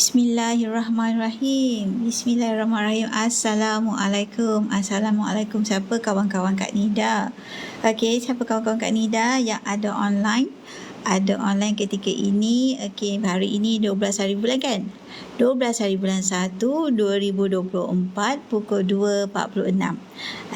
Bismillahirrahmanirrahim. Bismillahirrahmanirrahim. Assalamualaikum. Assalamualaikum. Siapa kawan-kawan Kak Nida? Okey, siapa kawan-kawan Kak Nida yang ada online? Ada online ketika ini. Okey, hari ini 12 hari bulan kan? 12 hari bulan 1 2024 pukul 2.46.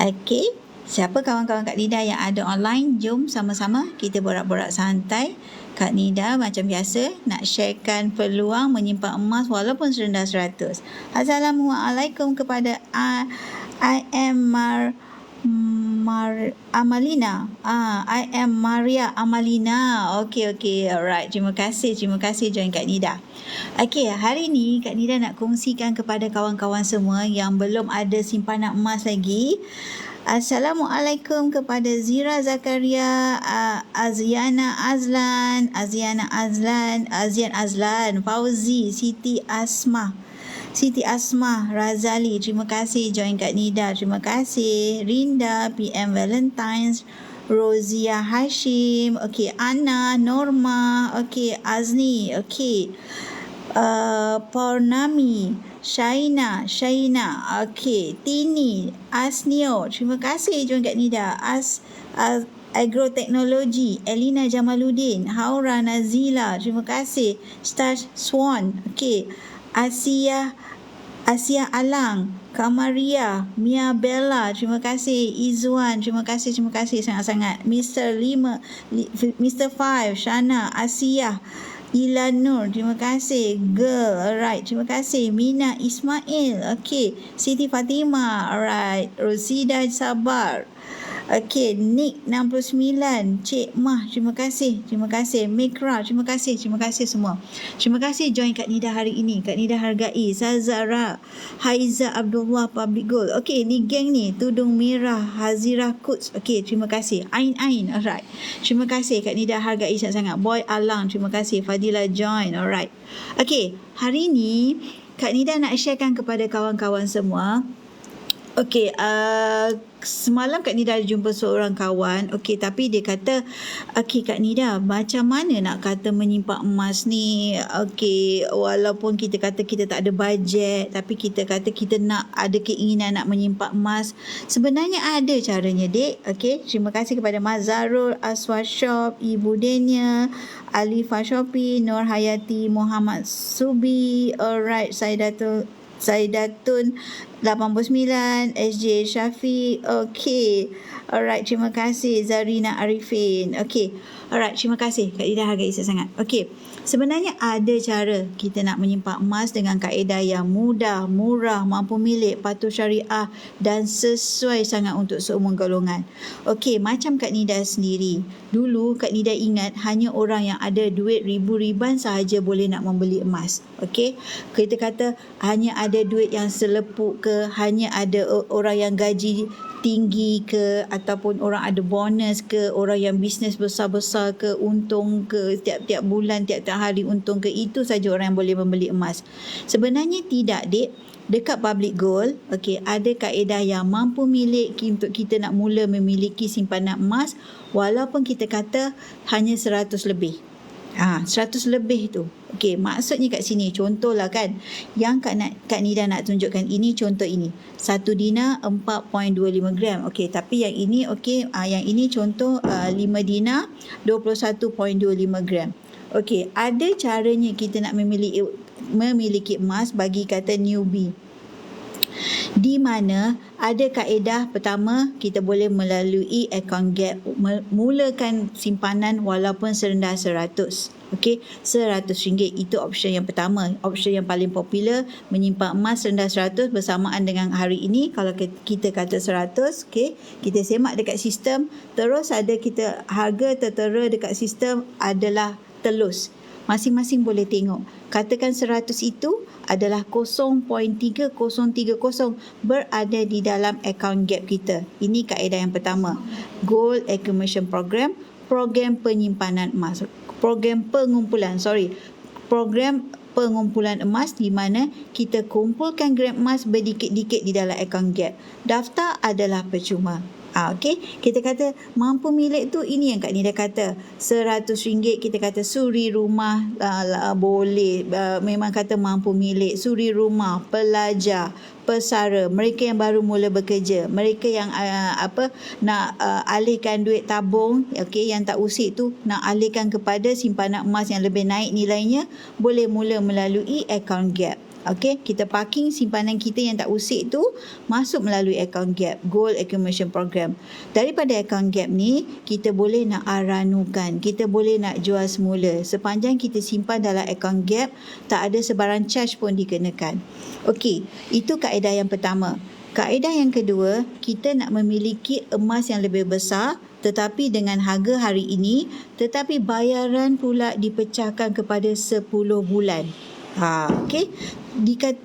Okey, siapa kawan-kawan Kak Nida yang ada online? Jom sama-sama kita borak-borak santai. Kak Nida macam biasa nak sharekan peluang menyimpan emas walaupun serendah 100. Assalamualaikum kepada I am Amalina. I am Maria Amalina. Okey. Alright. Terima kasih join Kak Nida. Okey, hari ni Kak Nida nak kongsikan kepada kawan-kawan semua yang belum ada simpanan emas lagi. Assalamualaikum kepada Zira Zakaria, Azian Azlan, Fauzi, Siti Asmah, Razali. Terima kasih join Kak Nida. Terima kasih. Rinda, PM Valentines, Rozia Hashim, okey, Anna, Norma, okey, Azni, okey. Purnami, Shaina, okey, Tini, Asnio, terima kasih join Kak Nida. Agroteknologi, Elina Jamaluddin, Haura Nazila, terima kasih. Stash Swan, okey. Asia Alang, Kamaria, Mia Bella, terima kasih. Izwan, terima kasih sangat-sangat. Mr. 5, Shana, Asia, Ilanur, terima kasih. Girl, alright, terima kasih. Mina Ismail, okey. Siti Fatimah, alright. Rosida Sabar, okey. Nick 69, Cik Mah, terima kasih. Mikra, terima kasih semua. Terima kasih join Kak Nida hari ini. Kak Nida hargai. Sazara, Haiza Abdullah, Public Goal. Okey, ni geng ni. Tudung Merah, Hazirah Quds. Okey, terima kasih. Ain, alright. Terima kasih Kak Nida hargai sangat-sangat. Boy Alang, terima kasih. Fadila join, alright. Okey, hari ni Kak Nida nak sharekan kepada kawan-kawan semua. Okey, semalam Kak Nida jumpa seorang kawan, okey, tapi dia kata, okey Kak Nida, macam mana nak kata menyimpan emas ni, okey, walaupun kita kata kita tak ada bajet, tapi kita kata kita nak ada keinginan nak menyimpan emas. Sebenarnya ada caranya, dek. Okey, terima kasih kepada Mazarul, Aswar Shop, Ibu Denia, Alifah Shopee, Nur Hayati, Muhammad Subi, alright, Saidatun 89, SJ Syafiq, okey. Alright, terima kasih. Zarina Arifin, okey. Alright, terima kasih. Kak Ida hargai sangat. Okey, sebenarnya ada cara kita nak menyimpan emas dengan kaedah yang mudah, murah, mampu milik, patuh syariah dan sesuai sangat untuk semua golongan. Okey, macam Kak Nida sendiri. Dulu Kak Nida ingat hanya orang yang ada duit ribu-riban sahaja boleh nak membeli emas. Okey, kita kata hanya ada duit yang selepuk ke, hanya ada orang yang gaji tinggi ke, ataupun orang ada bonus ke, orang yang bisnes besar-besar ke, untung ke, tiap-tiap bulan, tiap-tiap hari untung ke, itu saja orang yang boleh membeli emas. Sebenarnya tidak, dek. Dekat Public Gold, okey, ada kaedah yang mampu milik untuk kita nak mula memiliki simpanan emas walaupun kita kata hanya 100 lebih. 100 lebih tu. Okey, maksudnya kat sini contohlah kan. Yang Kak Nida nak tunjukkan ini, contoh ini. 1 dinar 4.25 gram. Okey, tapi yang ini okey, yang ini contoh 5 dinar 21.25 gram. Okey, ada caranya kita nak memiliki emas bagi kata newbie. Di mana ada kaedah pertama, kita boleh melalui account gap, mulakan simpanan walaupun serendah 100. Okey, RM100. Itu option yang pertama. Option yang paling popular, menyimpan emas rendah 100 bersamaan dengan hari ini. Kalau kita kata 100, okey, kita semak dekat sistem, terus ada kita harga tertera dekat sistem adalah telus. Masing-masing boleh tengok. Katakan 100 itu adalah 0.3030 berada di dalam account gap kita. Ini kaedah yang pertama. Gold Accumulation Program, program penyimpanan emas. Program pengumpulan emas di mana kita kumpulkan gram emas berdikit-dikit di dalam account gap. Daftar adalah percuma. Okey, kita kata mampu milik tu ini yang Kak Nida kata RM100 kita kata suri rumah boleh memang kata mampu milik suri rumah, pelajar, pesara, mereka yang baru mula bekerja, mereka yang nak alihkan duit tabung, okey, yang tak usik tu nak alihkan kepada simpanan emas yang lebih naik nilainya, boleh mula melalui account gap. Okey, kita parking simpanan kita yang tak usik tu masuk melalui account gap, gold accumulation program. Daripada account gap ni, kita boleh nak aranukan, kita boleh nak jual semula. Sepanjang kita simpan dalam account gap, tak ada sebarang charge pun dikenakan. Okey, itu kaedah yang pertama. Kaedah yang kedua, kita nak memiliki emas yang lebih besar tetapi dengan harga hari ini, tetapi bayaran pula dipecahkan kepada 10 bulan. Okey.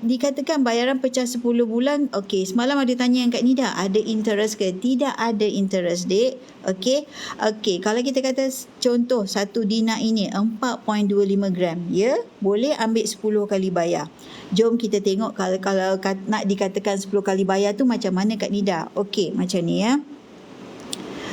Dikatakan bayaran pecah 10 bulan. Okey, semalam ada tanya yang Kak Nida, ada interest ke? Tidak ada interest, Dek. Okey. Okey, kalau kita kata contoh 1 dinar ini 4.25 gram, ya, boleh ambil 10 kali bayar. Jom kita tengok kalau nak dikatakan 10 kali bayar tu macam mana Kak Nida. Okey, macam ni ya.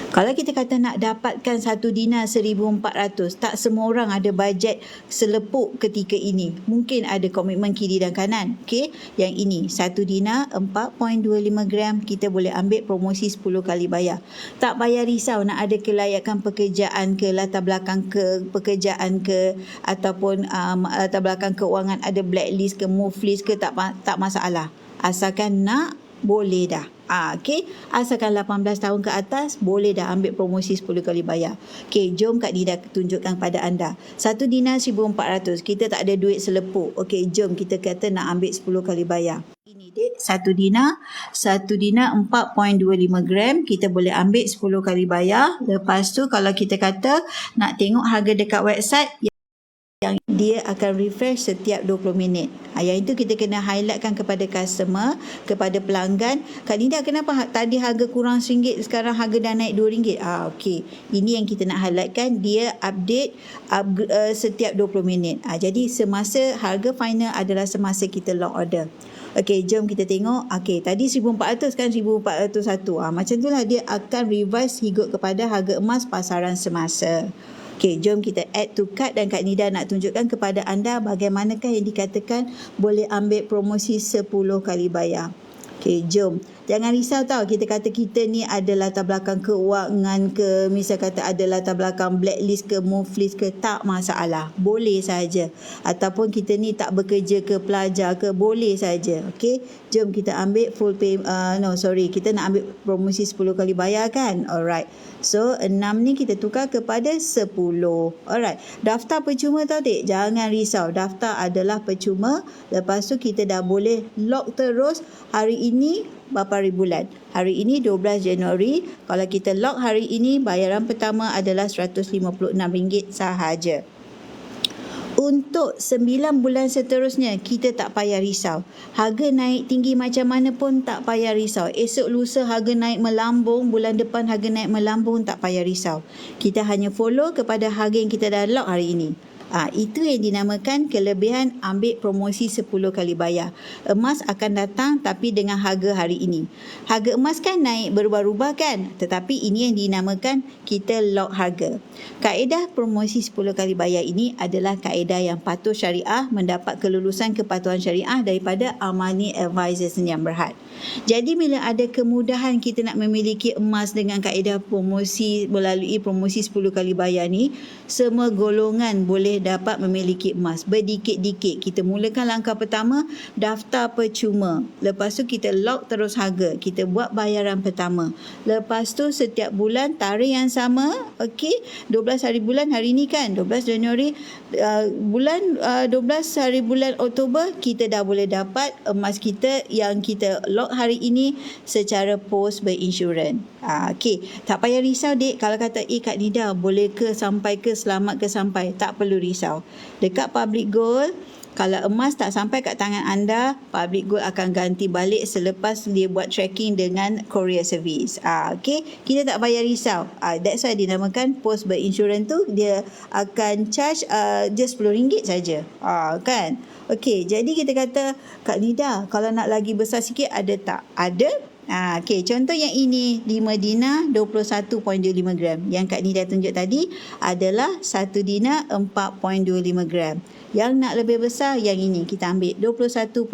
Kalau kita kata nak dapatkan 1 dinar 1,400, tak semua orang ada bajet selepuk ketika ini. Mungkin ada komitmen kiri dan kanan. Okey, yang ini 1 dinar 4.25 gram, kita boleh ambil promosi 10 kali bayar. Tak payah risau nak ada kelayakan pekerjaan ke, latar belakang ke pekerjaan ke, ataupun latar belakang keuangan ada blacklist ke, move list ke, tak masalah. Asalkan nak, boleh dah. Okey, asalkan 18 tahun ke atas, boleh dah ambil promosi 10 kali bayar. Okey, jom Kak Nida tunjukkan kepada anda. 1 dinar 1,400, kita tak ada duit selepuk. Okey, jom kita kata nak ambil 10 kali bayar. Ini dek, 1 dinar 4.25 gram, kita boleh ambil 10 kali bayar. Lepas tu kalau kita kata nak tengok harga dekat website, yang dia akan refresh setiap 20 minit. Yang itu kita kena highlightkan kepada customer, kepada pelanggan. Kak Nida, kenapa tadi harga kurang RM1, sekarang harga dah naik RM2? Okey. Ini yang kita nak highlightkan, dia update setiap 20 minit. Jadi semasa harga final adalah semasa kita lock order. Okey, jom kita tengok. Okey, tadi 1,400 kan, 1,401. Macam itulah dia akan revise ikut kepada harga emas pasaran semasa. Okey, jom kita add to cart dan Kak Nida nak tunjukkan kepada anda bagaimanakah yang dikatakan boleh ambil promosi 10 kali bayar. Okey, jom. Jangan risau tau, kita kata kita ni ada latar belakang keuangan ke, misal kata ada latar belakang blacklist ke, move list ke, tak masalah. Boleh saja. Ataupun kita ni tak bekerja ke, pelajar ke, boleh saja. Okey, jom kita ambil full pay, kita nak ambil promosi 10 kali bayar kan? Alright. So, 6 ni kita tukar kepada 10. Alright. Daftar percuma tau dek, jangan risau. Daftar adalah percuma. Lepas tu kita dah boleh lock terus hari ini. Berapa hari bulan? Hari ini 12 Januari. Kalau kita lock hari ini, bayaran pertama adalah RM156 sahaja. Untuk 9 bulan seterusnya, kita tak payah risau. Harga naik tinggi macam mana pun tak payah risau. Esok lusa harga naik melambung, bulan depan harga naik melambung, tak payah risau. Kita hanya follow kepada harga yang kita dah lock hari ini. Itu yang dinamakan kelebihan ambil promosi 10 kali bayar. Emas akan datang tapi dengan harga hari ini. Harga emas kan naik berubah-ubah kan? Tetapi ini yang dinamakan kita lock harga. Kaedah promosi 10 kali bayar ini adalah kaedah yang patuh syariah, mendapat kelulusan kepatuhan syariah daripada Amani Advisors yang berhad. Jadi bila ada kemudahan kita nak memiliki emas dengan kaedah promosi melalui promosi 10 kali bayar ni, semua golongan boleh dapat memiliki emas berdikit-dikit. Kita mulakan langkah pertama, daftar percuma. Lepas tu kita lock terus harga. Kita buat bayaran pertama. Lepas tu setiap bulan tarikh yang sama. Okey, 12 hari bulan hari ni kan, 12 Januari, 12 hari bulan Oktober, kita dah boleh dapat emas kita yang kita lock hari ini secara post berinsurans. Okey, tak payah risau dek kalau kata Kak Nida boleh ke sampai ke, selamat ke sampai. Tak perlu risau. Dekat Public Gold, kalau emas tak sampai kat tangan anda, Public Gold akan ganti balik selepas dia buat tracking dengan courier service. Okey, kita tak payah risau. That's why dinamakan post berinsurans tu, dia akan charge just RM10 saja. Kan? Okey, jadi kita kata Kak Nida, kalau nak lagi besar sikit ada tak? Ada. Okey, contoh yang ini 5 dinar 21.25 gram. Yang Kak Nida tunjuk tadi adalah 1 dinar 4.25 gram. Yang nak lebih besar yang ini, kita ambil 21.25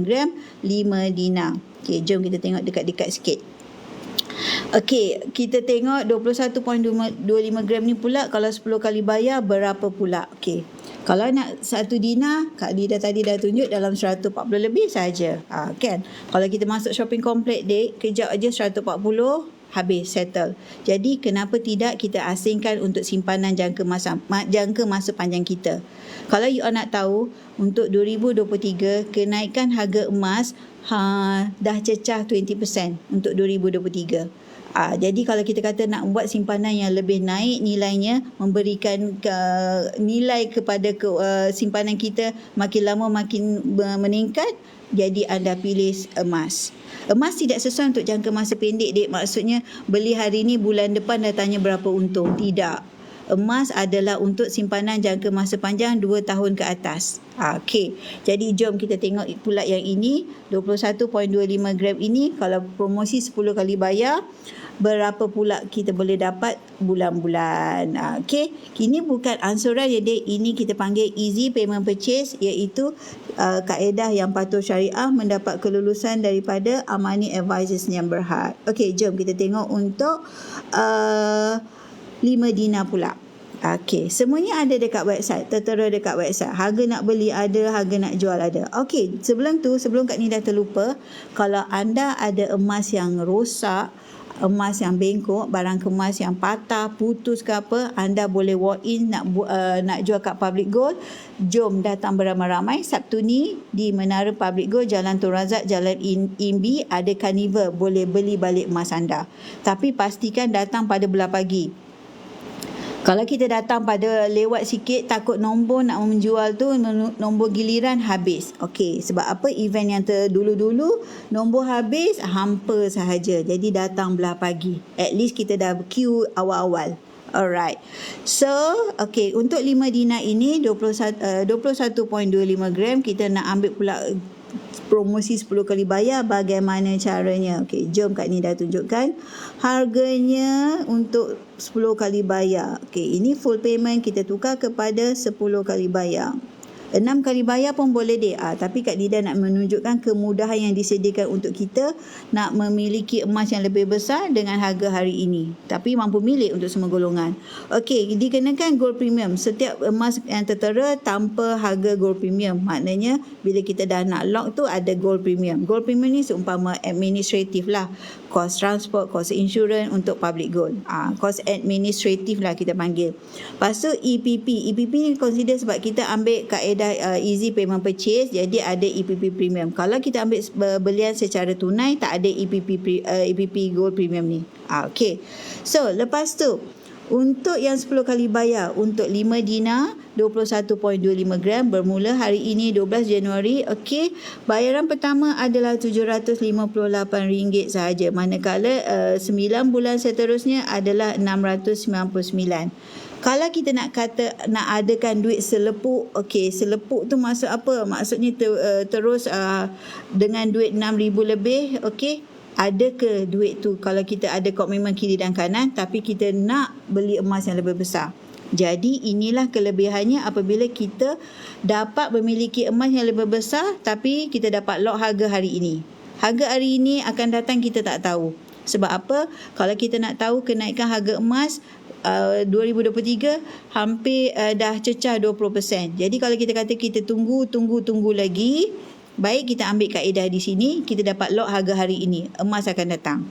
gram 5 dinar. Okey, jom kita tengok dekat-dekat sikit. Okey, kita tengok 21.25 gram ni pula kalau 10 kali bayar berapa pula? Okey. Kalau nak 1 dinar, Kak Nida tadi dah tunjuk dalam 140 lebih saja. Kan? Kalau kita masuk shopping complex dek, kejap aja 140 habis settle. Jadi kenapa tidak kita asingkan untuk simpanan jangka masa panjang kita. Kalau you all nak tahu, untuk 2023 kenaikan harga emas dah cecah 20% untuk 2023. Jadi kalau kita kata nak buat simpanan yang lebih naik nilainya, memberikan nilai kepada simpanan kita makin lama makin meningkat, jadi anda pilih emas. Emas tidak sesuai untuk jangka masa pendek, dek. Maksudnya beli hari ni bulan depan dah tanya berapa untung. Tidak. Emas adalah untuk simpanan jangka masa panjang 2 tahun ke atas. Okey. Jadi jom kita tengok pula yang ini, 21.25 gram ini kalau promosi 10 kali bayar, berapa pula kita boleh dapat bulan-bulan. Okey. Ini bukan ansuran ya dek, ini kita panggil easy payment purchase, iaitu kaedah yang patuh syariah mendapat kelulusan daripada Amani Advisors yang berhad. Okey, jom kita tengok untuk 5 dinar pula. Okey, semuanya ada dekat website, tertera dekat website. Harga nak beli ada, harga nak jual ada. Okey, sebelum Kak Nida terlupa, kalau anda ada emas yang rosak, emas yang bengkok, barang kemas yang patah, putus ke apa, anda boleh walk in nak jual kat Public Gold. Jom datang beramai-ramai Sabtu ni di Menara Public Gold, Jalan Tun Razak, Jalan Imbi, ada carnival, boleh beli balik emas anda. Tapi pastikan datang pada belah pagi. Kalau kita datang pada lewat sikit, takut nombor nak menjual tu, nombor giliran habis. Okey, sebab apa? Event yang terdulu-dulu, nombor habis, hampa sahaja. Jadi datang belah pagi. At least kita dah queue awal-awal. Alright. So, okey, untuk 5 dinar ini 21.25 gram, kita nak ambil pula promosi 10 kali bayar. Bagaimana caranya? Okey, jom Kak Nida tunjukkan harganya untuk 10 kali bayar. Okey, ini full payment, kita tukar kepada 10 kali bayar. 6 kali bayar pun boleh dek. Tapi Kak Nida nak menunjukkan kemudahan yang disediakan untuk kita nak memiliki emas yang lebih besar dengan harga hari ini. Tapi mampu milik untuk semua golongan. Okey, dikenakan gold premium. Setiap emas yang tertera tanpa harga gold premium. Maknanya bila kita dah nak lock tu ada gold premium. Gold premium ni seumpama administratif lah. Kos transport, kos insurans untuk public gold. Kos administratif lah kita panggil. Lepas tu EPP. EPP ni consider sebab kita ambil kaedah easy payment purchase, jadi ada EPP premium. Kalau kita ambil belian secara tunai, tak ada EPP gold premium ni. Okey. So, lepas tu untuk yang 10 kali bayar, untuk 5 dinar 21.25 gram bermula hari ini 12 Januari. Okey, bayaran pertama adalah RM758 sahaja, manakala 9 bulan seterusnya adalah RM699. Kalau kita nak adakan duit selepuk, okey, selepuk tu maksud apa? Maksudnya terus dengan duit 6,000 lebih, okey. Ada ke duit tu kalau kita ada komitmen kiri dan kanan tapi kita nak beli emas yang lebih besar. Jadi inilah kelebihannya apabila kita dapat memiliki emas yang lebih besar tapi kita dapat lock harga hari ini. Harga hari ini akan datang kita tak tahu. Sebab apa? Kalau kita nak tahu kenaikan harga emas 2023 hampir dah cecah 20%. Jadi kalau kita kata kita tunggu lagi, baik kita ambil kaedah di sini, kita dapat lock harga hari ini, emas akan datang.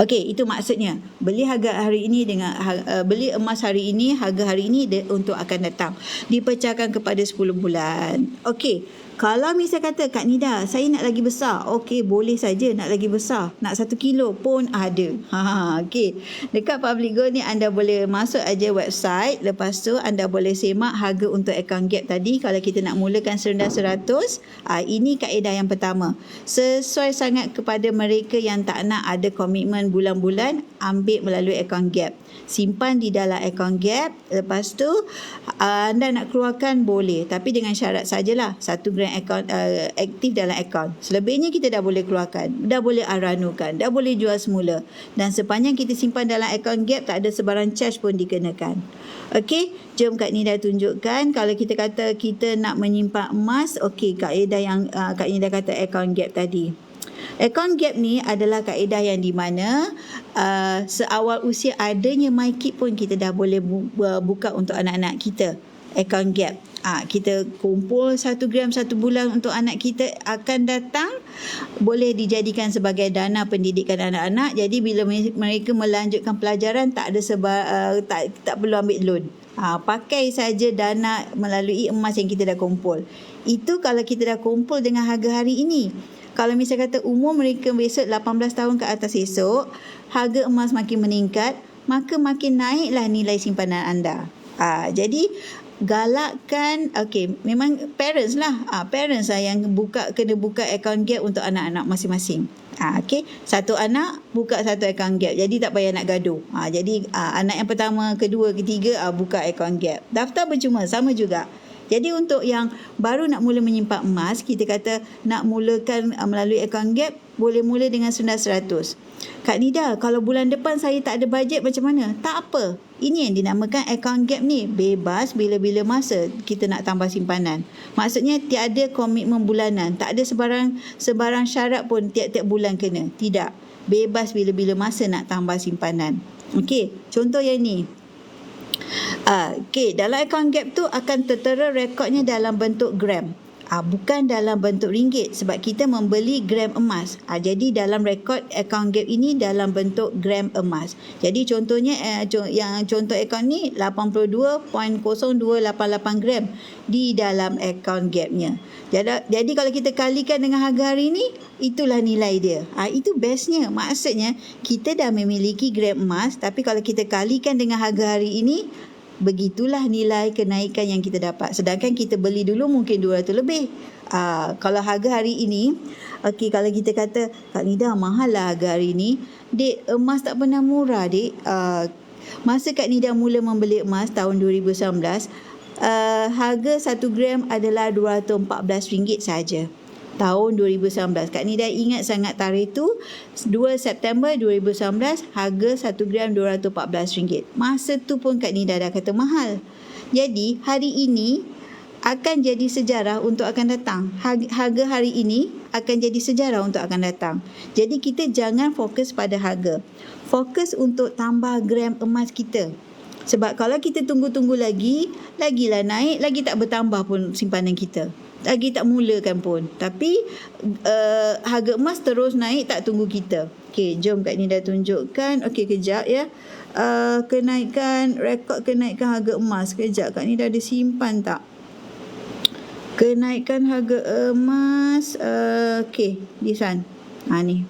Okey, itu maksudnya beli harga hari ini dengan beli emas hari ini, harga hari ini untuk akan datang. Dipecahkan kepada 10 bulan. Okey. Kalau misal kata Kak Nida, saya nak lagi besar. Okey, boleh saja nak lagi besar. Nak 1 kilo pun ada. Okey. Dekat Public Gold ni anda boleh masuk aja website. Lepas tu anda boleh semak harga untuk account gap tadi. Kalau kita nak mulakan serendah 100, ini kaedah yang pertama. Sesuai sangat kepada mereka yang tak nak ada komitmen dengan bulan-bulan, ambil melalui akaun gap. Simpan di dalam akaun gap. Lepas tu anda nak keluarkan boleh, tapi dengan syarat sajalah 1 gram akaun aktif dalam akaun. Selebihnya kita dah boleh keluarkan, dah boleh aranukan, dah boleh jual semula, dan sepanjang kita simpan dalam akaun gap tak ada sebarang charge pun dikenakan. Okey, jom Kak Nida tunjukkan. Kalau kita kata kita nak menyimpan emas, okey, kaedah yang Kak Nida kata akaun gap tadi. Akaun gap ni adalah kaedah yang di mana seawal usia adanya MyKid pun kita dah boleh buka untuk anak-anak kita akaun gap. Kita kumpul 1 gram 1 bulan untuk anak kita akan datang, boleh dijadikan sebagai dana pendidikan anak-anak. Jadi bila mereka melanjutkan pelajaran, tak ada tak perlu ambil loan. Pakai saja dana melalui emas yang kita dah kumpul. Itu kalau kita dah kumpul dengan harga hari ini. Kalau misalnya kata umur mereka besok 18 tahun ke atas esok, harga emas makin meningkat, maka makin naiklah nilai simpanan anda. Jadi galakkan, memang parents lah yang kena buka akaun gap untuk anak-anak masing-masing. Satu anak buka satu akaun gap, jadi tak payah nak gaduh. Jadi anak yang pertama, kedua, ketiga buka akaun gap. Daftar percuma, sama juga. Jadi untuk yang baru nak mula menyimpan emas, kita kata nak mulakan melalui akaun gap, boleh mula dengan sunnah 100. Kak Nida, kalau bulan depan saya tak ada bajet macam mana? Tak apa. Ini yang dinamakan akaun gap ni. Bebas bila-bila masa kita nak tambah simpanan. Maksudnya tiada komitmen bulanan. Tak ada sebarang syarat pun tiap-tiap bulan kena. Tidak. Bebas bila-bila masa nak tambah simpanan. Okey, contoh yang ni. Dalam akaun gap tu akan tertera rekodnya dalam bentuk gram. Bukan dalam bentuk ringgit, sebab kita membeli gram emas. Jadi dalam rekod akaun gap ini dalam bentuk gram emas. Jadi contohnya yang contoh akaun ni 82.0288 gram di dalam akaun gapnya. Jadi kalau kita kalikan dengan harga hari ni, itulah nilai dia. Itu bestnya. Maksudnya kita dah memiliki gram emas, tapi kalau kita kalikan dengan harga hari ini, begitulah nilai kenaikan yang kita dapat. Sedangkan kita beli dulu mungkin 200 lebih. Kalau harga hari ini, kalau kita kata, Kak Nida mahal lah harga hari ini. Dek, emas tak pernah murah, dek. Masa Kak Nida mula membeli emas tahun 2019, harga 1 gram adalah RM214 saja. Tahun 2019. Kak Nida ingat sangat tarikh tu, 2 September 2019, harga 1 gram RM214. Masa tu pun Kak Nida dah kata mahal. Jadi hari ini akan jadi sejarah untuk akan datang. Harga hari ini akan jadi sejarah untuk akan datang. Jadi kita jangan fokus pada harga. Fokus untuk tambah gram emas kita. Sebab kalau kita tunggu-tunggu lagilah naik, lagi tak bertambah pun simpanan kita. Lagi tak mulakan pun. Tapi harga emas terus naik, tak tunggu kita. Okey, jom Kak Nida tunjukkan. Okey, kejap ya. Rekod kenaikan harga emas. Kejap, Kak Nida ada simpan tak? Kenaikan harga emas. Okey, this one. Ni.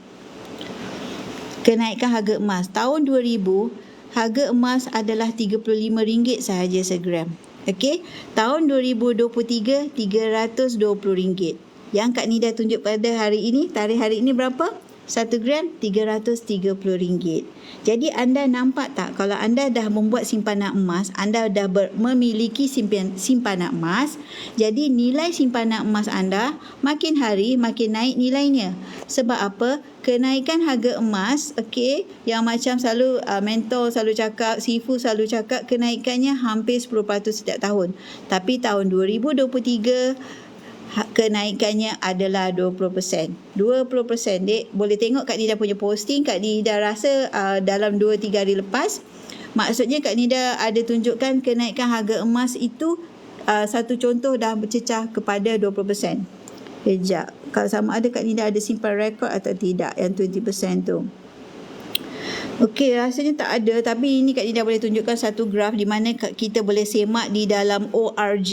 Kenaikan harga emas. Tahun 2000, harga emas adalah RM35 sahaja segram. Okey, tahun 2023 RM320. Yang Kak Nida tunjuk pada hari ini, tarikh hari ini berapa? 1 gram RM330. Jadi anda nampak tak, kalau anda dah membuat simpanan emas, anda dah memiliki simpanan emas, jadi nilai simpanan emas anda makin hari makin naik nilainya. Sebab apa? Kenaikan harga emas, yang macam selalu mentor selalu cakap, Sifu selalu cakap, kenaikannya hampir 10% setiap tahun. Tapi tahun 2023 kenaikannya adalah 20%. 20%, dek. Boleh tengok Kak Nida punya posting. Kak Nida rasa dalam 2-3 hari lepas. Maksudnya Kak Nida ada tunjukkan kenaikan harga emas itu, satu contoh dah bercecah kepada 20%. Kejap. Kalau sama ada Kak Nida ada simpan rekod atau tidak yang 20% tu. Okey, rasanya tak ada, tapi ini Kak Nida boleh tunjukkan satu graf di mana kita boleh semak di dalam ORG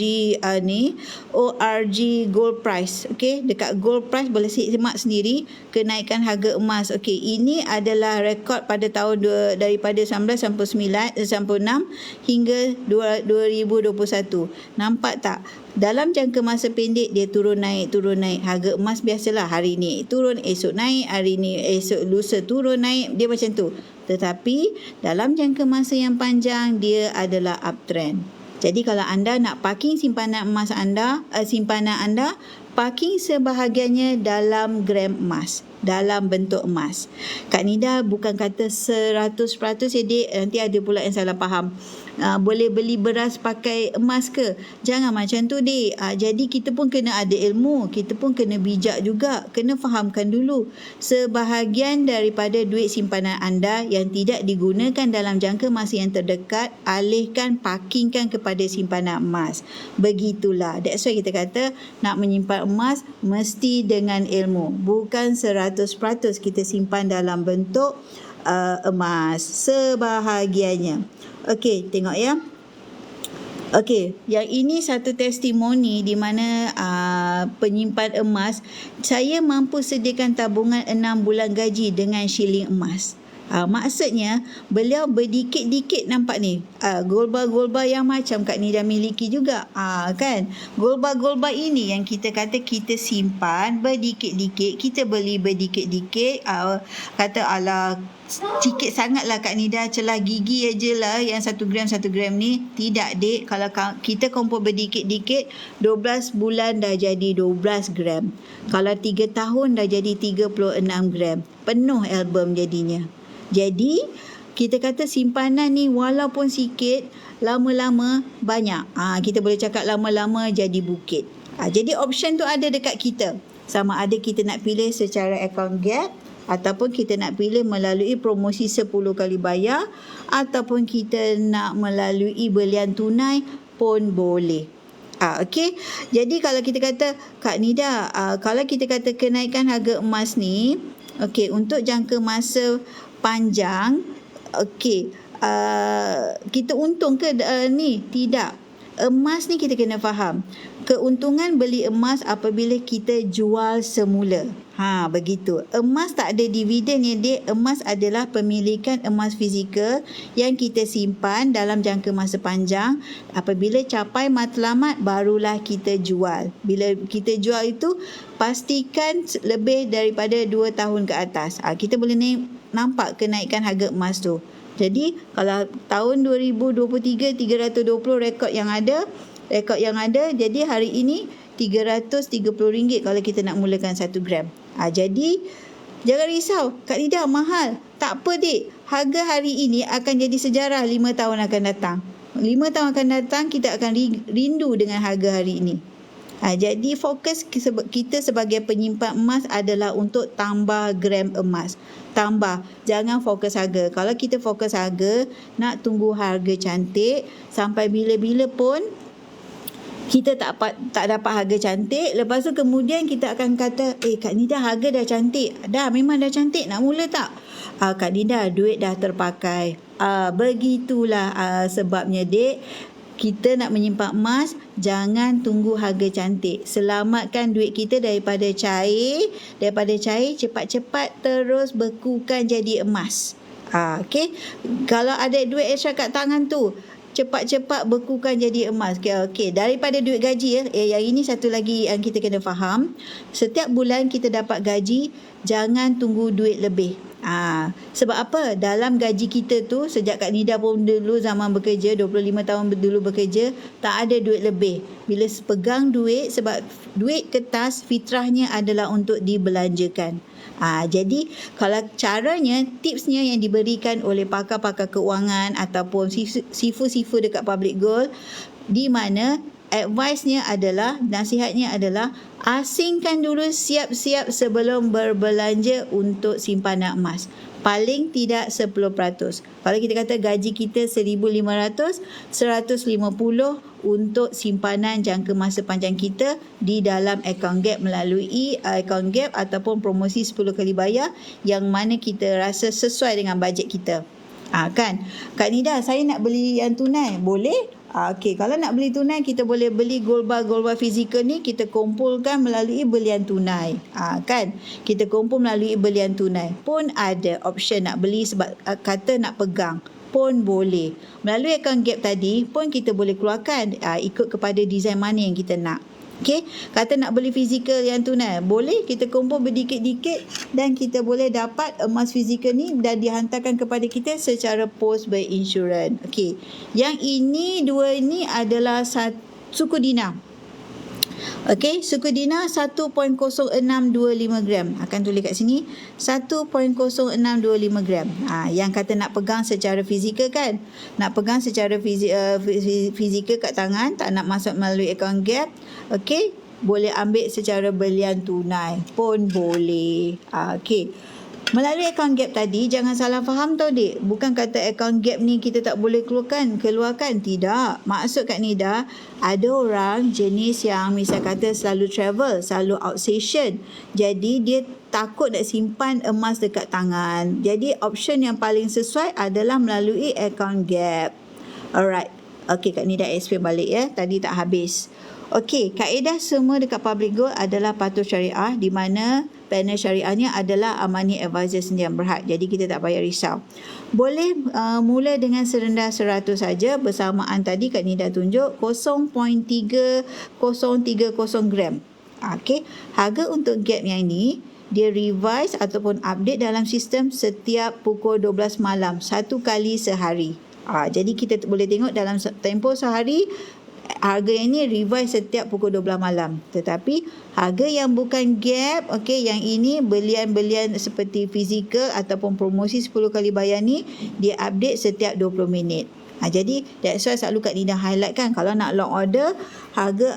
ORG gold price. Okey, dekat gold price boleh semak sendiri kenaikan harga emas. Okey, ini adalah rekod pada tahun daripada 1996 hingga 2021. Nampak tak? Dalam jangka masa pendek dia turun naik. Harga emas biasalah, hari ni turun, esok naik, hari ni esok lusa turun naik, dia macam tu. Tetapi dalam jangka masa yang panjang dia adalah uptrend. Jadi kalau anda nak parking simpanan anda, parking sebahagiannya dalam gram emas, dalam bentuk emas. Kak Nida bukan kata 100% ya dek, nanti ada pula yang salah faham. Boleh beli beras pakai emas ke? Jangan macam tu dek. Jadi kita pun kena ada ilmu, kita pun kena bijak juga, kena fahamkan dulu. Sebahagian daripada duit simpanan anda yang tidak digunakan dalam jangka masa yang terdekat, alihkan, parkingkan kepada simpanan emas. Begitulah. That's why kita kata nak menyimpan emas mesti dengan ilmu. Bukan 100% kita simpan dalam bentuk emas, sebahagiannya. Okey, tengok ya. Okey, yang ini satu testimoni di mana penyimpan emas, saya mampu sediakan tabungan 6 bulan gaji dengan shilling emas. Maksudnya beliau berdikit-dikit nampak ni. Golba-golba yang macam Kak Nida miliki juga. Kan? Golba-golba ini yang kita kata kita simpan berdikit-dikit, kita beli berdikit-dikit. Kata ala sikit sangatlah Kak Nida, celah gigi aje lah yang 1 gram ni. Tidak dek, kalau kita kumpul berdikit-dikit, 12 bulan dah jadi 12 gram. Kalau 3 tahun dah jadi 36 gram. Penuh album jadinya. Jadi kita kata simpanan ni walaupun sikit, lama-lama banyak. Kita boleh cakap lama-lama jadi bukit. Jadi option tu ada dekat kita. Sama ada kita nak pilih secara account gap, ataupun kita nak pilih melalui promosi 10 kali bayar, ataupun kita nak melalui belian tunai pun boleh. Okey. Jadi kalau kita kata Kak Nida, kalau kita kata kenaikan harga emas ni, okey, untuk jangka masa panjang, okey, kita untung ke ni? Tidak. Emas ni kita kena faham. Keuntungan beli emas apabila kita jual semula. Begitu. Emas tak ada dividen ya dek. Emas adalah pemilikan emas fizikal yang kita simpan dalam jangka masa panjang. Apabila capai matlamat barulah kita jual. Bila kita jual itu pastikan lebih daripada 2 tahun ke atas. Kita boleh nampak kenaikan harga emas tu. Jadi kalau tahun 2023 320 rekod yang ada, jadi hari ini RM330 kalau kita nak mulakan 1 gram. Jadi jangan risau, Kak Nida mahal. Tak apa dek, harga hari ini akan jadi sejarah 5 tahun akan datang. 5 tahun akan datang kita akan rindu dengan harga hari ini. Jadi fokus kita sebagai penyimpan emas adalah untuk tambah gram emas. Tambah, jangan fokus harga. Kalau kita fokus harga, nak tunggu harga cantik sampai bila-bila pun kita tak dapat harga cantik. Lepas tu kemudian kita akan kata, Kak Nida harga dah cantik. Memang dah cantik, nak mula tak? Kak Nida duit dah terpakai. Begitulah sebabnya dek. Kita nak menyimpan emas, jangan tunggu harga cantik. Selamatkan duit kita daripada cair. Cepat-cepat terus bekukan jadi emas. Okey. Kalau ada duit extra kat tangan tu, cepat-cepat bekukan jadi emas. Okey. Daripada duit gaji yang ini satu lagi yang kita kena faham. Setiap bulan kita dapat gaji, jangan tunggu duit lebih. Sebab apa? Dalam gaji kita tu, sejak Kak Nida pun dulu zaman bekerja, 25 tahun dulu bekerja, tak ada duit lebih. Bila pegang duit, sebab duit kertas fitrahnya adalah untuk dibelanjakan. Jadi kalau caranya, tipsnya yang diberikan oleh pakar-pakar keuangan ataupun sifu-sifu dekat Public Gold, di mana advice-nya adalah, nasihatnya adalah asingkan dulu siap-siap sebelum berbelanja untuk simpanan emas. Paling tidak 10%. Kalau kita kata gaji kita 1,500, 150 untuk simpanan jangka masa panjang kita di dalam account gap melalui account gap ataupun promosi 10 kali bayar yang mana kita rasa sesuai dengan bajet kita. Kan? Kak Nida, saya nak beli yang tunai. Boleh? Okey, kalau nak beli tunai, kita boleh beli golba fizikal ni, kita kumpulkan melalui belian tunai. Kan? Kita kumpul melalui belian tunai. Pun ada option nak beli sebab kata nak pegang. pun boleh. Melalui account gap tadi pun kita boleh keluarkan ikut kepada design mana yang kita nak. Okey, kata nak beli fizikal yang tunai, boleh kita kumpul berdikit-dikit dan kita boleh dapat emas fizikal ni dan dihantarkan kepada kita secara post by insurance. Okey, yang ini dua ini adalah suku dinar. Okey, suku dinar 1.0625 gram. Akan tulis kat sini 1.0625 gram. Yang kata nak pegang secara fizikal kan. Nak pegang secara fizikal kat tangan, tak nak masuk melalui account gap. Okey, boleh ambil secara belian tunai pun boleh. Okey. Melalui account gap tadi, jangan salah faham tau dik. Bukan kata account gap ni kita tak boleh keluarkan. Tidak. Maksud Kak Nida, ada orang jenis yang misal kata selalu travel, selalu outstation. Jadi dia takut nak simpan emas dekat tangan. Jadi option yang paling sesuai adalah melalui account gap. Alright. Okey, Kak Nida explain balik ya. Tadi tak habis. Okey, kaedah semua dekat public gold adalah patuh syariah di mana panel syariahnya adalah Amani Advisor Sendirian Berhad. Jadi kita tak payah risau. Boleh mula dengan serendah 100 saja bersamaan tadi Kak Nida tunjuk 0.3030 gram. Okey, harga untuk gap yang ini dia revise ataupun update dalam sistem setiap pukul 12 malam, satu kali sehari. Jadi kita boleh tengok dalam tempoh sehari harga yang ni revise setiap pukul 12 malam. Tetapi harga yang bukan gap, okey, yang ini belian-belian seperti fizikal ataupun promosi 10 kali bayar ni dia update setiap 20 minit. Jadi that's why selalu Kak Nida highlight kan, kalau nak long order harga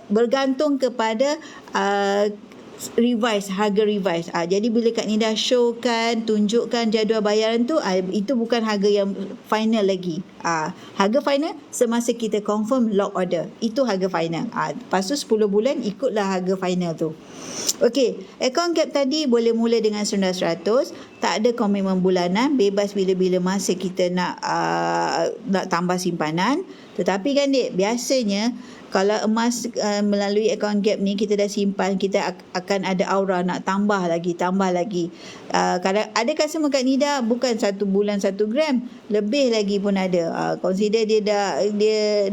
bergantung kepada harga revise. Jadi bila Kak Nida showkan, tunjukkan jadual bayaran tu, itu bukan harga yang final lagi. Harga final semasa kita confirm lock order, itu harga final. Lepas tu 10 bulan ikutlah harga final tu. Okey, account gap tadi boleh mula dengan rendah 100, tak ada komitmen bulanan, bebas bila-bila masa kita nak tambah simpanan. Tetapi kan dik, biasanya kalau emas melalui account gap ni kita dah simpan, kita akan ada aura nak tambah lagi. Kadang ada customer Kak Nida bukan 1 bulan 1 gram, lebih lagi pun ada. Consider dia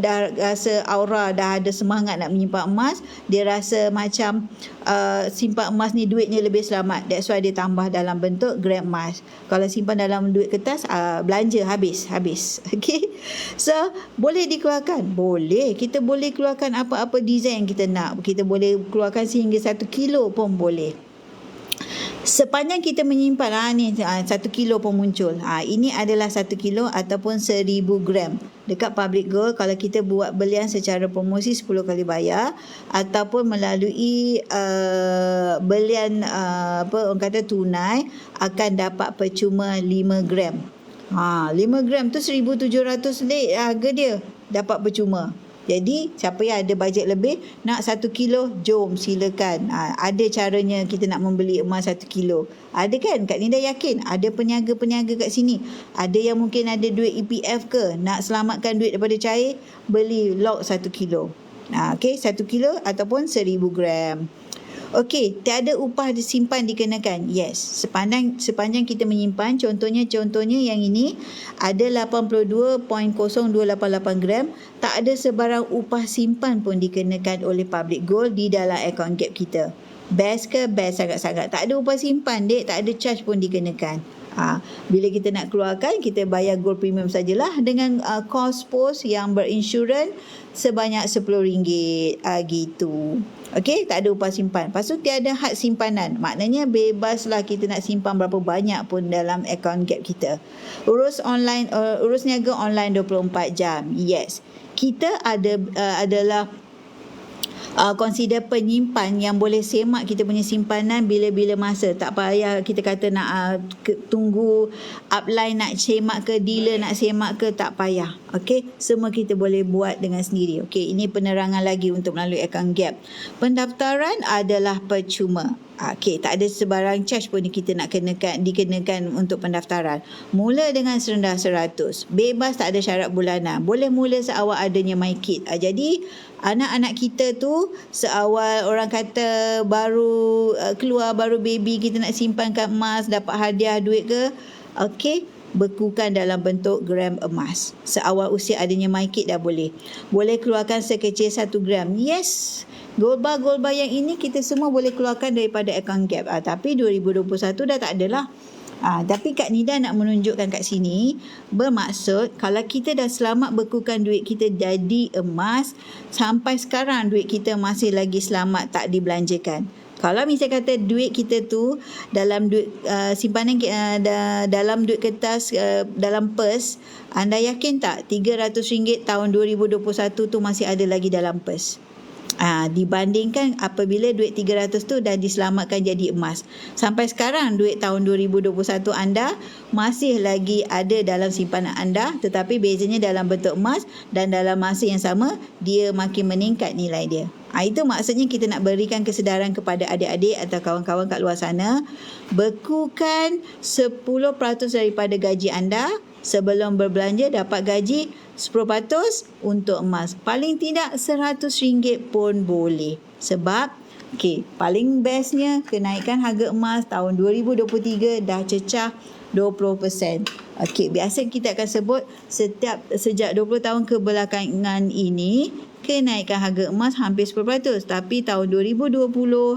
dah rasa aura, dah ada semangat nak menyimpan emas, dia rasa macam simpan emas ni duitnya lebih selamat. That's why dia tambah dalam bentuk gram emas. Kalau simpan dalam duit kertas, belanja habis. Okay, so boleh dikeluarkan? Boleh. Kita boleh keluarkan apa-apa design yang kita nak. Kita boleh keluarkan sehingga 1 kilo pun boleh. Sepanjang kita menyimpan, ni 1 kilo pun muncul. Ini adalah 1 kilo ataupun 1000 gram. Dekat public gold, kalau kita buat belian secara promosi 10 kali bayar ataupun melalui belian orang kata tunai, akan dapat percuma 5 gram. 5 gram tu 1,700 harga dia, dapat percuma. Jadi siapa yang ada bajet lebih nak 1 kilo, jom silakan. Ada caranya kita nak membeli emas 1 kilo. Ada kan? Kak Nida yakin ada peniaga-peniaga kat sini. Ada yang mungkin ada duit EPF ke, nak selamatkan duit daripada cair, beli lock 1 kilo. Okey, 1 kilo ataupun 1000 gram. Okey, tiada upah disimpan dikenakan. Yes, sepanjang kita menyimpan, contohnya yang ini ada 82.0288 gram, tak ada sebarang upah simpan pun dikenakan oleh public gold di dalam account gap kita. Best ke? Best sangat-sangat. Tak ada upah simpan dek, tak ada charge pun dikenakan. Bila kita nak keluarkan, kita bayar gold premium sajalah dengan cost post yang berinsurans sebanyak RM10 gitu. Okey, tak ada upah simpan. Lepas tu tiada had simpanan. Maknanya bebaslah kita nak simpan berapa banyak pun dalam account gap kita. Urus niaga online 24 jam. Yes. Kita adalah consider penyimpan yang boleh semak kita punya simpanan bila-bila masa. Tak payah kita kata nak tunggu upline nak semak ke, dealer nak semak ke, tak payah. Okey, semua kita boleh buat dengan sendiri. Okey, ini penerangan lagi untuk melalui account gap. Pendaftaran adalah percuma. Okey, tak ada sebarang charge pun kita nak dikenakan untuk pendaftaran. Mula dengan serendah 100. Bebas, tak ada syarat bulanan. Boleh mula seawal adanya MyKit. Jadi anak-anak kita tu seawal orang kata baru keluar, baru baby, kita nak simpankan emas, dapat hadiah duit ke, okey, bekukan dalam bentuk gram emas. Seawal usia adanya MyKit dah boleh. Boleh keluarkan sekecil 1 gram. Yes, gold bar yang ini kita semua boleh keluarkan daripada account gap. Tapi 2021 dah tak adalah. Tapi Kak Nida nak menunjukkan kat sini, bermaksud kalau kita dah selamat bekukan duit kita jadi emas, sampai sekarang duit kita masih lagi selamat tak dibelanjakan. Kalau misalnya kata duit kita tu dalam duit simpanan dalam duit kertas, dalam pers, anda yakin tak RM300 tahun 2021 tu masih ada lagi dalam pers? Dibandingkan apabila duit 300 tu dah diselamatkan jadi emas. Sampai sekarang duit tahun 2021 anda masih lagi ada dalam simpanan anda, tetapi bezanya dalam bentuk emas, dan dalam masa yang sama dia makin meningkat nilai dia. Itu maksudnya kita nak berikan kesedaran kepada adik-adik atau kawan-kawan kat luar sana, bekukan 10% daripada gaji anda. Sebelum berbelanja dapat gaji 10% untuk emas. Paling tidak RM100 pun boleh. Sebab paling bestnya kenaikan harga emas tahun 2023 dah cecah 20%. Biasa kita akan sebut sejak 20 tahun kebelakangan ini kenaikan harga emas hampir 10%, tapi tahun 2020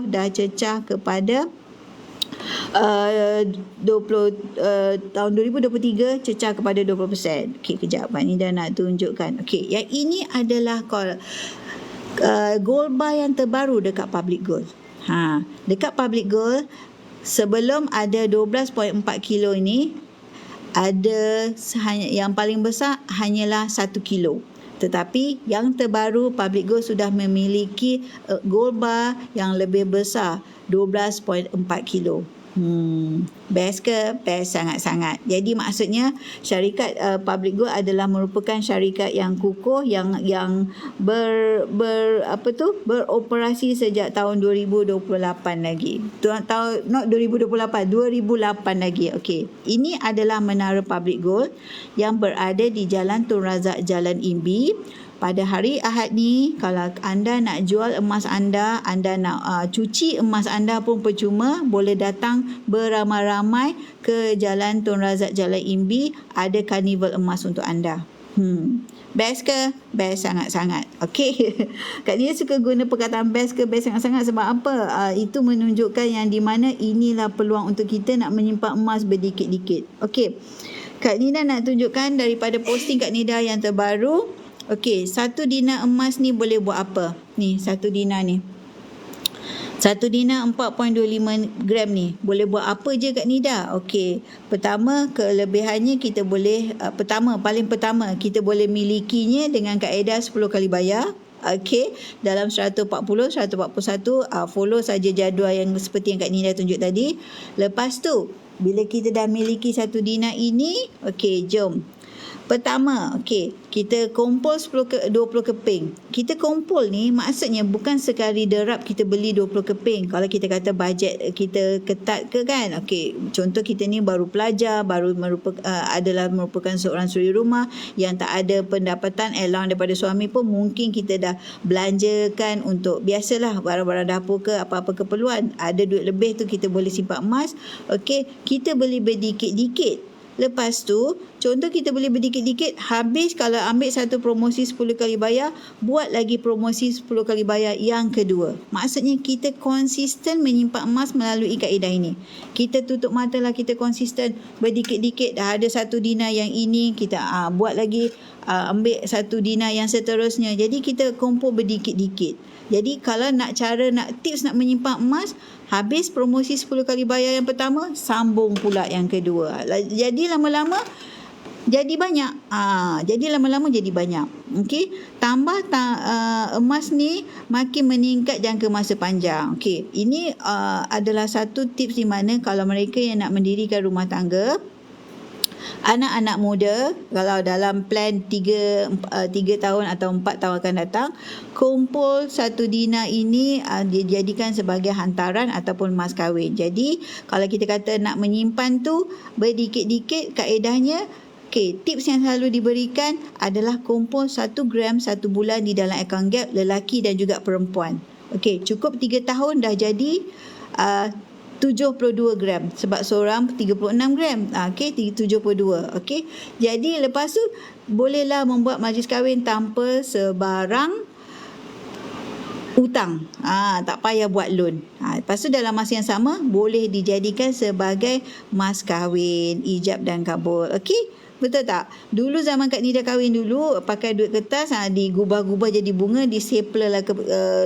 dah cecah kepada tahun 2023 cecah kepada 20%. Kejap, Pak Nida nak tunjukkan. Yang ini adalah gold bar yang terbaru dekat Public Gold. Dekat Public Gold, sebelum ada 12.4 kilo ini, ada yang paling besar hanyalah 1 kilo. Tetapi yang terbaru, Public Gold sudah memiliki gold bar yang lebih besar, 12.4 kilo. Best ke? Best sangat-sangat. Jadi maksudnya syarikat Public Gold adalah merupakan syarikat yang kukuh, yang beroperasi sejak tahun 2028 lagi. Not 2028 lagi. Ini adalah menara Public Gold yang berada di Jalan Tun Razak, Jalan Imbi. Pada hari Ahad ni, kalau anda nak jual emas anda nak cuci emas anda pun percuma, boleh datang beramai-ramai ke Jalan Tun Razak, Jalan Imbi. Ada karnival emas untuk anda. Best ke? Best sangat-sangat. Kak Nia suka guna perkataan best ke best sangat-sangat sebab apa? Itu menunjukkan yang di mana inilah peluang untuk kita nak menyimpan emas berdikit-dikit. Kak Nida nak tunjukkan daripada posting Kak Nida yang terbaru. 1 dinar emas ni boleh buat apa? Ni 1 dinar ni. 1 dinar 4.25 gram ni. Boleh buat apa je Kak Nida? Pertama, kelebihannya kita boleh, paling pertama, kita boleh milikinya dengan kaedah 10 kali bayar. Dalam 141, follow saja jadual yang seperti yang Kak Nida tunjuk tadi. Lepas tu, bila kita dah miliki 1 dinar ini, jom. Pertama, kita kumpul 20 keping. Kita kumpul ni maksudnya bukan sekali derap kita beli 20 keping. Kalau kita kata bajet kita ketat ke kan. Contoh kita ni baru pelajar, adalah merupakan seorang suri rumah yang tak ada pendapatan allowance daripada suami pun, mungkin kita dah belanjakan untuk biasalah barang-barang dapur ke apa-apa keperluan. Ada duit lebih tu kita boleh simpan emas. Kita beli berdikit-dikit. Lepas tu, contoh kita boleh berdikit-dikit, habis kalau ambil satu promosi 10 kali bayar, buat lagi promosi 10 kali bayar yang kedua. Maksudnya kita konsisten menyimpan emas melalui kaedah ini. Kita tutup mata lah, kita konsisten berdikit-dikit. Dah ada 1 dinar yang ini, kita buat lagi, ambil 1 dinar yang seterusnya. Jadi kita kumpul berdikit-dikit. Jadi kalau nak tips nak menyimpan emas, habis promosi 10 kali bayar yang pertama, sambung pula yang kedua. Jadi lama-lama jadi banyak. Jadi banyak. Tambah emas ni makin meningkat jangka masa panjang. Ini adalah satu tips di mana kalau mereka yang nak mendirikan rumah tangga, anak-anak muda, kalau dalam plan 3 tahun atau 4 tahun akan datang, kumpul 1 dinar ini dijadikan sebagai hantaran ataupun mas kahwin. Jadi kalau kita kata nak menyimpan tu berdikit-dikit, kaedahnya tips yang selalu diberikan adalah kumpul 1 gram 1 bulan di dalam account gap, lelaki dan juga perempuan. Cukup 3 tahun dah jadi 72 gram sebab seorang 36 gram. Okey, 72. Okey. Jadi lepas tu bolehlah membuat majlis kahwin tanpa sebarang hutang. Tak payah buat loan. Lepas tu dalam masa yang sama boleh dijadikan sebagai mas kahwin, ijab dan kabul. Okey? Betul tak? Dulu zaman Kak Nida kahwin dulu pakai duit kertas, digubah-gubah jadi bunga, disapler lah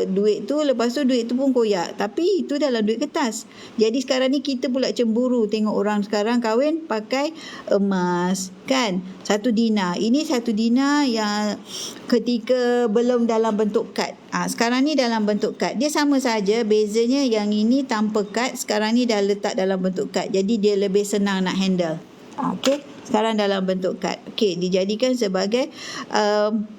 duit tu, lepas tu duit tu pun koyak. Tapi itu dalam duit kertas. Jadi sekarang ni kita pula cemburu tengok orang sekarang kahwin pakai emas, kan? 1 dinar. Ini 1 dinar yang ketika belum dalam bentuk kad. Sekarang ni dalam bentuk kad. Dia sama saja, bezanya yang ini tanpa kad, sekarang ni dah letak dalam bentuk kad. Jadi dia lebih senang nak handle. Okey. Sekarang dalam bentuk kad. Okey, dijadikan sebagai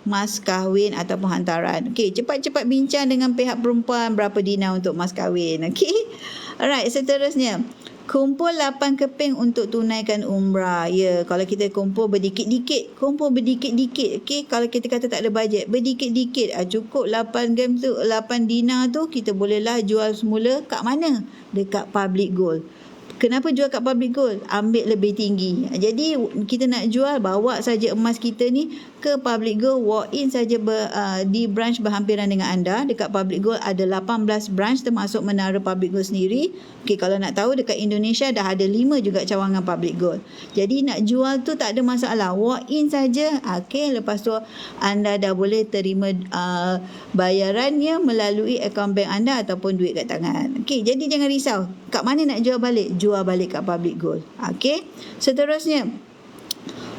mas kahwin ataupun hantaran. Okey, cepat-cepat bincang dengan pihak perempuan berapa dinar untuk mas kahwin. Okey. Alright, seterusnya. Kumpul 8 keping untuk tunaikan umrah. Ya, kalau kita kumpul berdikit-dikit. Okey, kalau kita kata tak ada bajet, berdikit-dikit. Cukup 8 gram tu, 8 dinar tu kita bolehlah jual semula kat mana? Dekat public gold. Kenapa jual kat public gold? Ambil lebih tinggi. Jadi kita nak jual, bawa saja emas kita ni ke public gold, walk in saja di branch berhampiran dengan anda. Dekat public gold ada 18 branch termasuk menara public gold sendiri. Okey, kalau nak tahu dekat Indonesia dah ada 5 juga cawangan public gold. Jadi nak jual tu tak ada masalah. Walk in saja. Okey, lepas tu anda dah boleh terima bayarannya melalui akaun bank anda ataupun duit kat tangan. Okey, jadi jangan risau. Kat mana nak jual balik? Jual balik kat public gold. Okey. Seterusnya,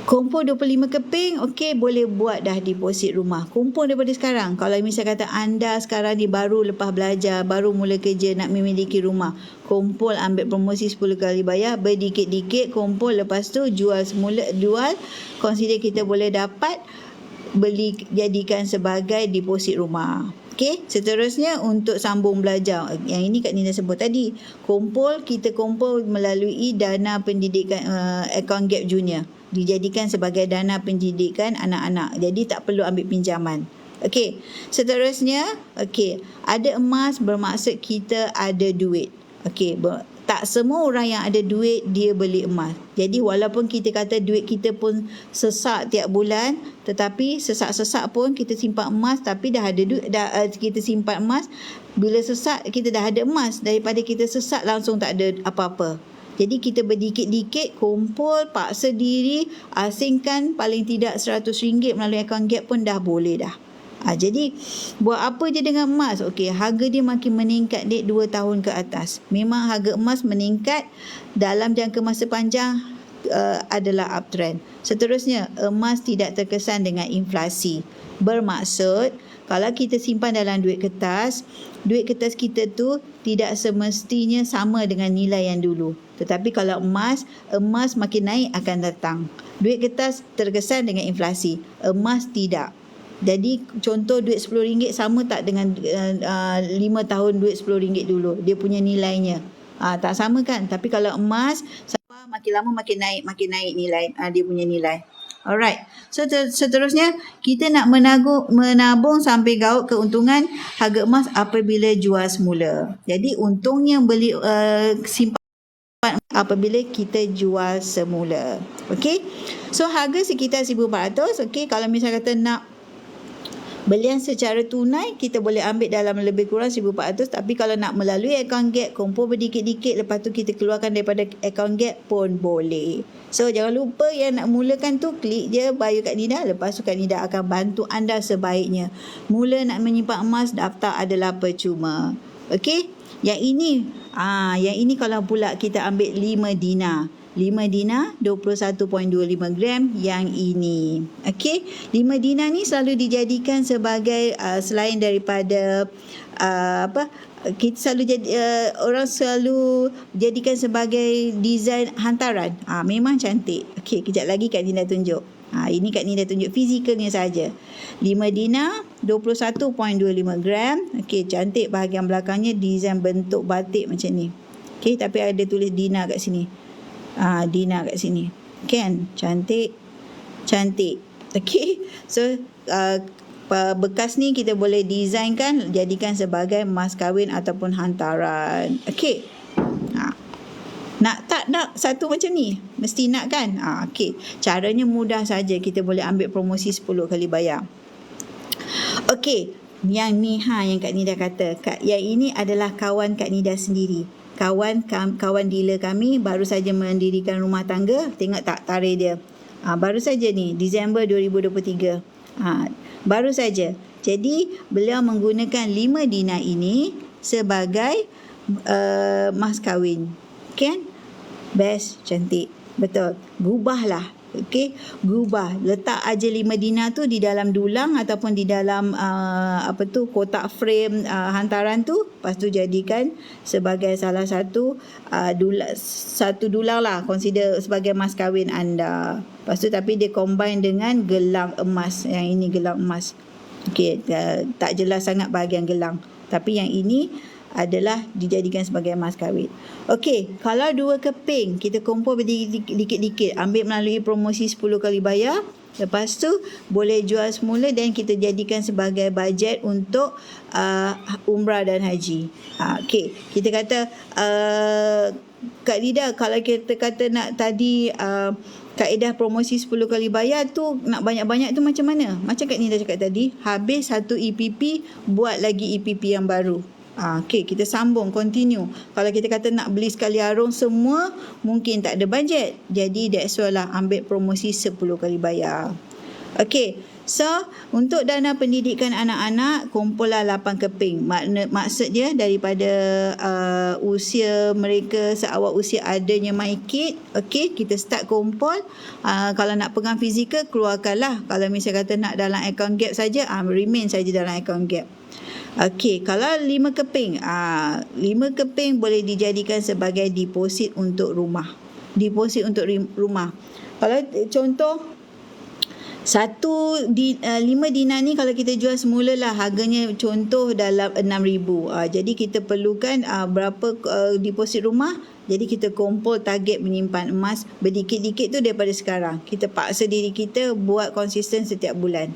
kumpul 25 keping, okey, boleh buat dah deposit rumah. Kumpul daripada sekarang. Kalau misalnya kata anda sekarang ni baru lepas belajar, baru mula kerja nak memiliki rumah, kumpul, ambil promosi 10 kali bayar, berdikit-dikit kumpul, lepas tu jual semula, consider kita boleh dapat beli, jadikan sebagai deposit rumah. Okey, seterusnya untuk sambung belajar. Yang ini Kak Nina sebut tadi. Kita kumpul melalui dana pendidikan akaun Gap Junior. Dijadikan sebagai dana pendidikan anak-anak. Jadi tak perlu ambil pinjaman. Okey, seterusnya, okey, ada emas bermaksud kita ada duit. Okey, tak semua orang yang ada duit dia beli emas. Jadi walaupun kita kata duit kita pun sesak tiap bulan, tetapi sesak-sesak pun kita simpan emas, tapi dah ada duit, kita simpan emas, bila sesak kita dah ada emas daripada kita sesak langsung tak ada apa-apa. Jadi kita berdikit-dikit kumpul, paksa diri, asingkan paling tidak RM100 melalui akaun Gap pun dah boleh dah. Jadi buat apa je dengan emas? Okey, harga dia makin meningkat 2 tahun ke atas. Memang harga emas meningkat dalam jangka masa panjang adalah uptrend. Seterusnya, emas tidak terkesan dengan inflasi. Bermaksud kalau kita simpan dalam duit kertas kita tu tidak semestinya sama dengan nilai yang dulu. Tetapi kalau emas makin naik akan datang. Duit kertas terkesan dengan inflasi, emas tidak. Jadi contoh duit RM10 sama tak dengan 5 tahun duit RM10 dulu. Dia punya nilainya tak sama kan. Tapi kalau emas makin lama makin naik nilai dia punya nilai. Alright. So seterusnya kita nak menabung sampai gaut keuntungan harga emas apabila jual semula. Jadi untungnya beli simpan apabila kita jual semula. Okey. So harga sekitar 1,400. Okey, kalau misalnya kata nak belian secara tunai, kita boleh ambil dalam lebih kurang 1,400. Tapi kalau nak melalui akaun Gap, kumpul berdikit-dikit, lepas tu kita keluarkan daripada akaun Gap pun boleh. So jangan lupa yang nak mulakan tu, klik je bio Kak Nida. Lepas tu Kak Nida akan bantu anda sebaiknya. Mula nak menyimpan emas, daftar adalah percuma. Okey. Yang ini kalau pula kita ambil 5 dinar. 5 dinar 21.25 gram yang ini. Okey, 5 dinar ni selalu dijadikan sebagai selain daripada kita selalu orang selalu jadikan sebagai design hantaran. Memang cantik. Okey, kejap lagi Kak Nida tunjuk. Ini Kak Nida tunjuk fizikalnya saja. 5 dinar 21.25 gram. Okey, cantik bahagian belakangnya design bentuk batik macam ni. Okey, tapi ada tulis dinar kat sini. Dinar kat sini. Kan? Cantik. Okey. So bekas ni kita boleh designkan, jadikan sebagai mas kahwin ataupun hantaran. Okey. Nak tak nak satu macam ni? Mesti nak kan? Okey. Caranya mudah saja, kita boleh ambil promosi 10 kali bayar. Okey, yang ni yang Kak Nida kata. Yang ini adalah kawan Kak Nida sendiri. Kawan dealer kami baru saja mendirikan rumah tangga. Tengok tak tarikh dia. Baru saja ni, Disember 2023. Baru saja. Jadi, beliau menggunakan 5 dinar ini sebagai mas kahwin. Kan? Best, cantik. Betul. Gubahlah. Okey, gubah. Letak aja 5 dinar tu di dalam dulang ataupun di dalam kotak frame hantaran tu. Lepas tu jadikan sebagai salah satu dulang lah, consider sebagai mas kahwin anda. Lepas tu tapi dia combine dengan gelang emas. Yang ini gelang emas. Okey, tak jelas sangat bahagian gelang. Tapi yang ini adalah dijadikan sebagai mas kahwin. Okey, kalau 2 keping, kita kumpul dikit-dikit, ambil melalui promosi 10 kali bayar. Lepas tu boleh jual semula dan kita jadikan sebagai bajet untuk umrah dan haji. Okey, kita kata Kak Nida, kalau kita kata nak tadi kaedah promosi 10 kali bayar tu, nak banyak-banyak tu macam mana? Macam Kak Nida cakap tadi, habis satu EPP, buat lagi EPP yang baru. Okey, kita sambung, continue. Kalau kita kata nak beli sekali arung semua, mungkin tak ada bajet. Jadi that's why lah ambil promosi 10 kali bayar. Okey, so untuk dana pendidikan anak-anak, kumpullah 8 keping. Maksud dia daripada usia mereka, seawal usia adanya MyKid. Okey, kita start kumpul. Kalau nak pegang fizikal, keluarkanlah. Kalau misalnya kata nak dalam account gap saja, remain saja dalam account gap. Okey, kalau 5 keping, 5 keping boleh dijadikan sebagai deposit untuk rumah. Deposit untuk rumah. Kalau contoh 5 dinar ni kalau kita jual semula lah, harganya contoh dalam 6,000. Jadi kita perlukan berapa deposit rumah. Jadi kita kumpul target menyimpan emas berdikit-dikit tu daripada sekarang. Kita paksa diri kita buat konsisten setiap bulan.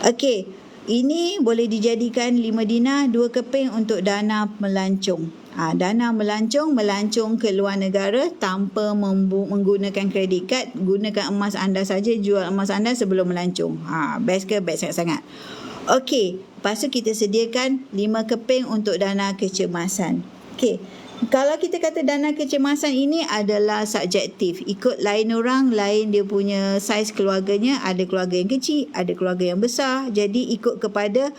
Okey. Ini boleh dijadikan 5 dinar, 2 keping untuk dana melancong. Dana melancong ke luar negara tanpa menggunakan kredit kad. Gunakan emas anda saja, jual emas anda sebelum melancong. Best ke? Best sangat-sangat. Okey, lepas tu kita sediakan 5 keping untuk dana kecemasan. Okey. Kalau kita kata dana kecemasan ini adalah subjektif. Ikut lain orang, lain dia punya saiz keluarganya. Ada keluarga yang kecil, ada keluarga yang besar. Jadi ikut kepada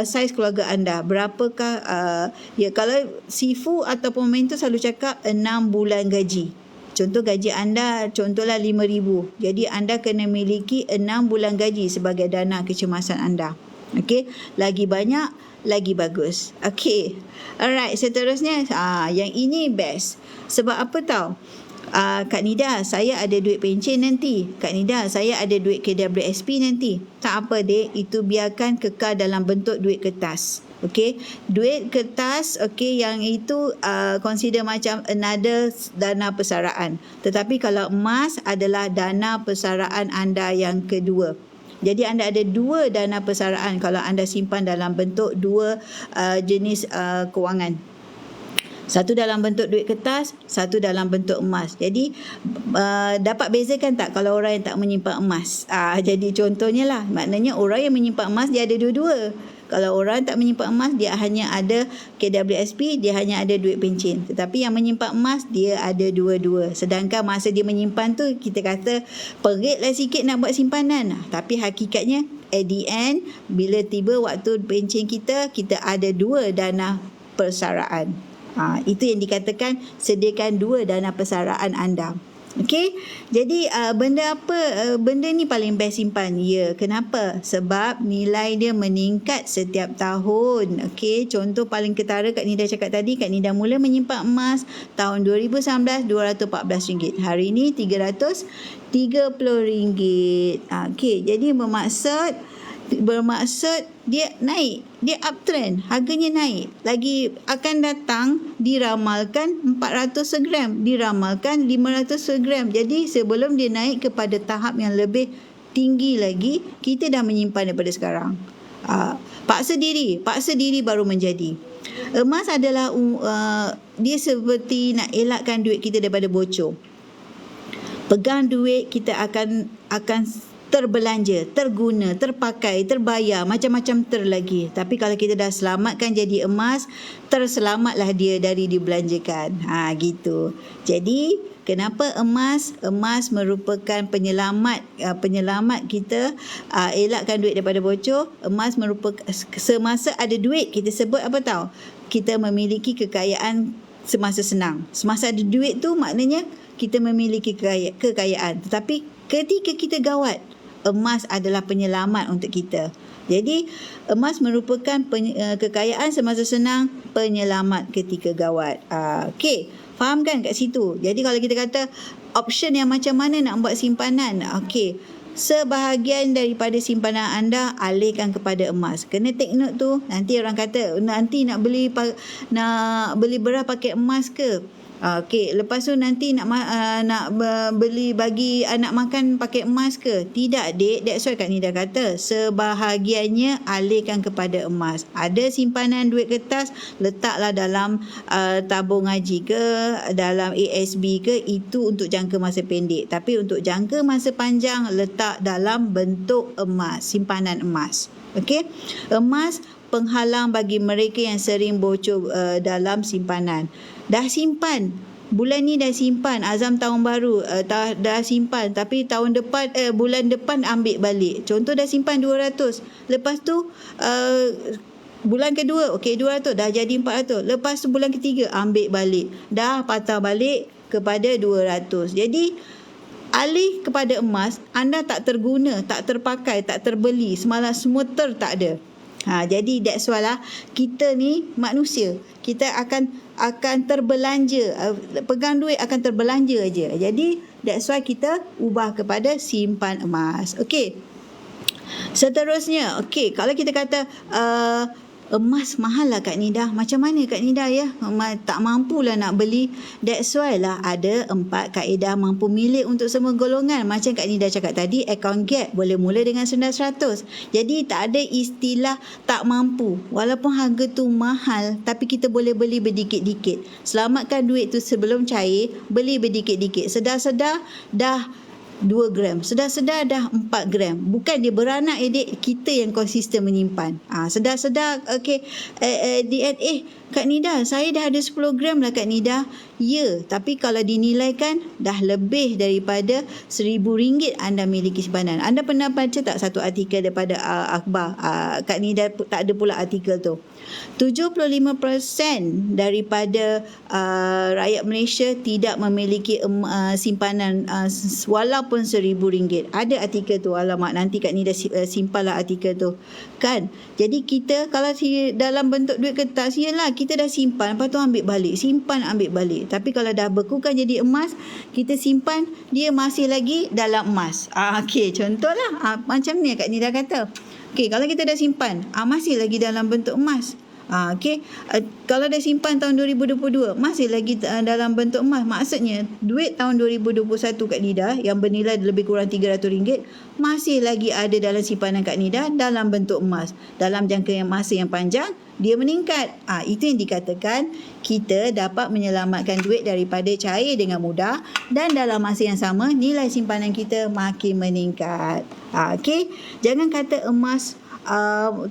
saiz keluarga anda. Berapakah, kalau Sifu ataupun mentor selalu cakap 6 bulan gaji. Contoh gaji anda, contohlah 5,000. Jadi anda kena miliki 6 bulan gaji sebagai dana kecemasan anda. Okey, lagi banyak, lagi bagus. Okey. Alright, seterusnya yang ini best. Sebab apa tahu? Kak Nida, saya ada duit pencen nanti. Kak Nida, saya ada duit KWSP nanti. Tak apa dek, itu biarkan kekal dalam bentuk duit kertas. Okey, duit kertas, okey, yang itu consider macam another dana persaraan. Tetapi kalau emas adalah dana persaraan anda yang kedua. Jadi anda ada 2 dana persaraan kalau anda simpan dalam bentuk 2 jenis kewangan. Satu dalam bentuk duit kertas, satu dalam bentuk emas. Jadi dapat bezakan tak kalau orang yang tak menyimpan emas? Jadi contohnya lah, maknanya orang yang menyimpan emas dia ada dua-dua. Kalau orang tak menyimpan emas, dia hanya ada KWSP, dia hanya ada duit pencen. Tetapi yang menyimpan emas, dia ada dua-dua. Sedangkan masa dia menyimpan tu, kita kata peritlah sikit nak buat simpanan. Tapi hakikatnya, at the end, bila tiba waktu pencen kita ada 2 dana persaraan. Itu yang dikatakan sediakan 2 dana persaraan anda. Okey, jadi benda ni paling best simpan. Ya, kenapa? Sebab nilai dia meningkat setiap tahun. Okey, contoh paling ketara Kak Nida cakap tadi, Kak Nida mula menyimpan emas tahun 2019 RM214. Hari ni RM330. Okey, jadi bermaksud dia naik, dia uptrend, harganya naik. Lagi akan datang diramalkan 400 segram, diramalkan 500 segram. Jadi sebelum dia naik kepada tahap yang lebih tinggi lagi, kita dah menyimpan daripada sekarang. Paksa diri baru menjadi. Emas adalah dia seperti nak elakkan duit kita daripada bocor. Pegang duit, kita akan terbelanja, terguna, terpakai, terbayar, macam-macam lagi. Tapi kalau kita dah selamatkan jadi emas, terselamatlah dia dari dibelanjakan. Gitu. Jadi kenapa emas? Emas merupakan penyelamat kita, elakkan duit daripada bocor. Emas merupakan, semasa ada duit, kita sebut apa tahu? Kita memiliki kekayaan semasa senang. Semasa ada duit tu maknanya kita memiliki kekayaan. Tetapi ketika kita gawat, emas adalah penyelamat untuk kita. Jadi emas merupakan kekayaan semasa senang, penyelamat ketika gawat. Okey, faham kan kat situ? Jadi kalau kita kata option yang macam mana nak buat simpanan, okey, sebahagian daripada simpanan anda alihkan kepada emas. Kena take note tu. Nanti orang kata nanti nak beli beras pakai emas ke? Okey, lepas tu nanti nak beli bagi anak makan pakai emas ke? Tidak, Dek. That's why Kak Nida kata sebahagiannya alihkan kepada emas. Ada simpanan duit kertas, letaklah dalam tabung haji ke, dalam ASB ke, itu untuk jangka masa pendek. Tapi untuk jangka masa panjang, letak dalam bentuk emas, simpanan emas. Okey? Emas penghalang bagi mereka yang sering bocor dalam simpanan. Dah simpan, bulan ni dah simpan, azam tahun baru dah simpan, tapi bulan depan ambil balik. Contoh dah simpan 200, lepas tu bulan kedua, okey 200 dah jadi 400, lepas tu bulan ketiga ambil balik, dah patah balik kepada 200. Jadi alih kepada emas, anda tak terguna, tak terpakai, tak terbeli, semalam semua tak ada. Jadi that's why lah, kita ni manusia, kita akan terbelanja, pegang duit akan terbelanja aja. Jadi that's why kita ubah kepada simpan emas. Okey. Seterusnya, okey, kalau kita kata emas mahal lah Kak Nida. Macam mana Kak Nida ya? Tak mampulah nak beli. That's why lah ada 4 kaedah mampu milik untuk semua golongan. Macam Kak Nida cakap tadi, account gap boleh mula dengan sendas 100. Jadi tak ada istilah tak mampu. Walaupun harga tu mahal, tapi kita boleh beli berdikit-dikit. Selamatkan duit tu sebelum cair, beli berdikit-dikit. Sedar-sedar dah 2 gram, sedar-sedar dah 4 gram. Bukan dia beranak, Dek, kita yang konsisten menyimpan. Sedar-sedar, okey, Kak Nida, saya dah ada 10 gram lah Kak Nida. Ya, tapi kalau dinilaikan dah lebih daripada RM1,000 anda miliki simpanan. Anda pernah baca tak satu artikel daripada akhbar? Kak Nida tak ada pula artikel tu. 75% daripada rakyat Malaysia tidak memiliki simpanan walaupun RM1,000. Ada artikel tu. Alamak, nanti Kak Nida simpanlah artikel tu. Kan? Jadi kita kalau dalam bentuk duit kertas, yelah kita dah simpan, lepas tu ambil balik. Simpan, ambil balik. Tapi kalau dah bekukan jadi emas, kita simpan, dia masih lagi dalam emas. Okey, contohlah. Macam ni Kak Nida kata. Okey, kalau kita dah simpan, masih lagi dalam bentuk emas. Okey, kalau dah simpan tahun 2022 masih lagi dalam bentuk emas, maksudnya duit tahun 2021 Kak Nida yang bernilai lebih kurang RM300 masih lagi ada dalam simpanan Kak Nida dalam bentuk emas. Dalam jangka masa yang panjang dia meningkat. Itu yang dikatakan kita dapat menyelamatkan duit daripada cair dengan mudah, dan dalam masa yang sama nilai simpanan kita makin meningkat. Okey, jangan kata emas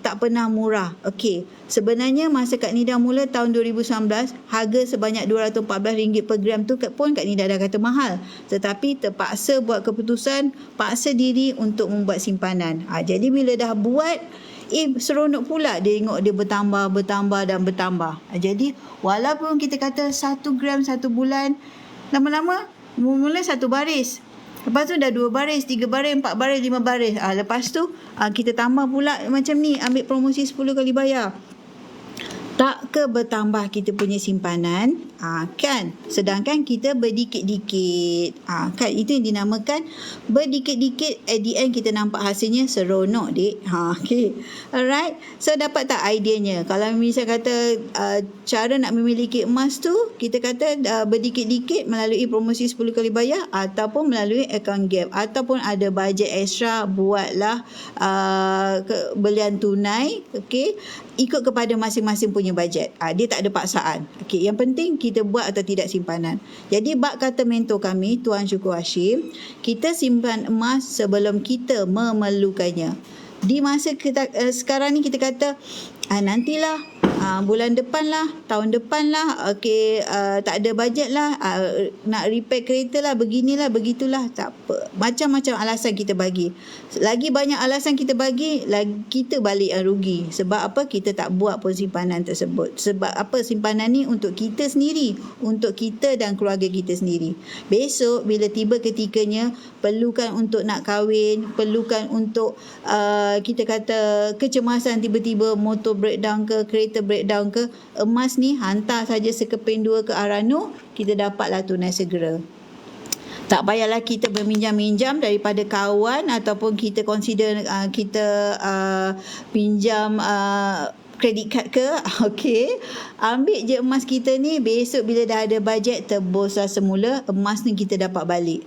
tak pernah murah. Okey, sebenarnya masa Kak Nida mula tahun 2019, harga sebanyak RM214 per gram tu pun Kak Nida dah kata mahal. Tetapi terpaksa buat keputusan, paksa diri untuk membuat simpanan. Jadi bila dah buat, seronok pula dia tengok dia bertambah. Jadi walaupun kita kata 1 gram 1 bulan, lama-lama mula 1 baris. Lepas tu dah 2 baris, 3 baris, 4 baris, 5 baris. Lepas tu kita tambah pula macam ni, ambil promosi 10 kali bayar. Tak ke bertambah kita punya simpanan, kan? Sedangkan kita berdikit-dikit. Kan itu yang dinamakan berdikit-dikit, at the end kita nampak hasilnya seronok, Dek. Okay. Alright. So dapat tak ideanya? Kalau misal kata cara nak memiliki emas tu, kita kata berdikit-dikit melalui promosi 10 kali bayar, ataupun melalui account gap, ataupun ada bajet ekstra, buatlah belian tunai. Okay. ikut kepada masing-masing punya bajet. Dia tak ada paksaan. Okey, yang penting kita buat atau tidak simpanan. Jadi bab kata mentor kami, Tuan Syukur Hashim, kita simpan emas sebelum kita memerlukannya. Di masa kita sekarang ni kita kata nantilah, bulan depan lah, tahun depan lah, tak ada bajet lah, nak repair kereta lah, beginilah, begitulah, tak apa. Macam-macam alasan kita bagi. Lagi banyak alasan kita bagi, lagi kita balik yang rugi. Sebab apa? Kita tak buat pun simpanan tersebut. Sebab apa? Simpanan ni untuk kita sendiri, untuk kita dan keluarga kita sendiri. Besok bila tiba ketikanya, perlukan untuk nak kahwin, perlukan untuk kita kata kecemasan, tiba-tiba motor breakdown ke, kereta breakdown ke, emas ni hantar saja sekeping 2 ke Arano, kita dapatlah tunai segera. Tak payahlah kita berminjam-minjam daripada kawan ataupun kita consider kita pinjam kredit kad ke. Okey, ambil je emas kita ni, besok bila dah ada bajet, tebuslah semula, emas ni kita dapat balik.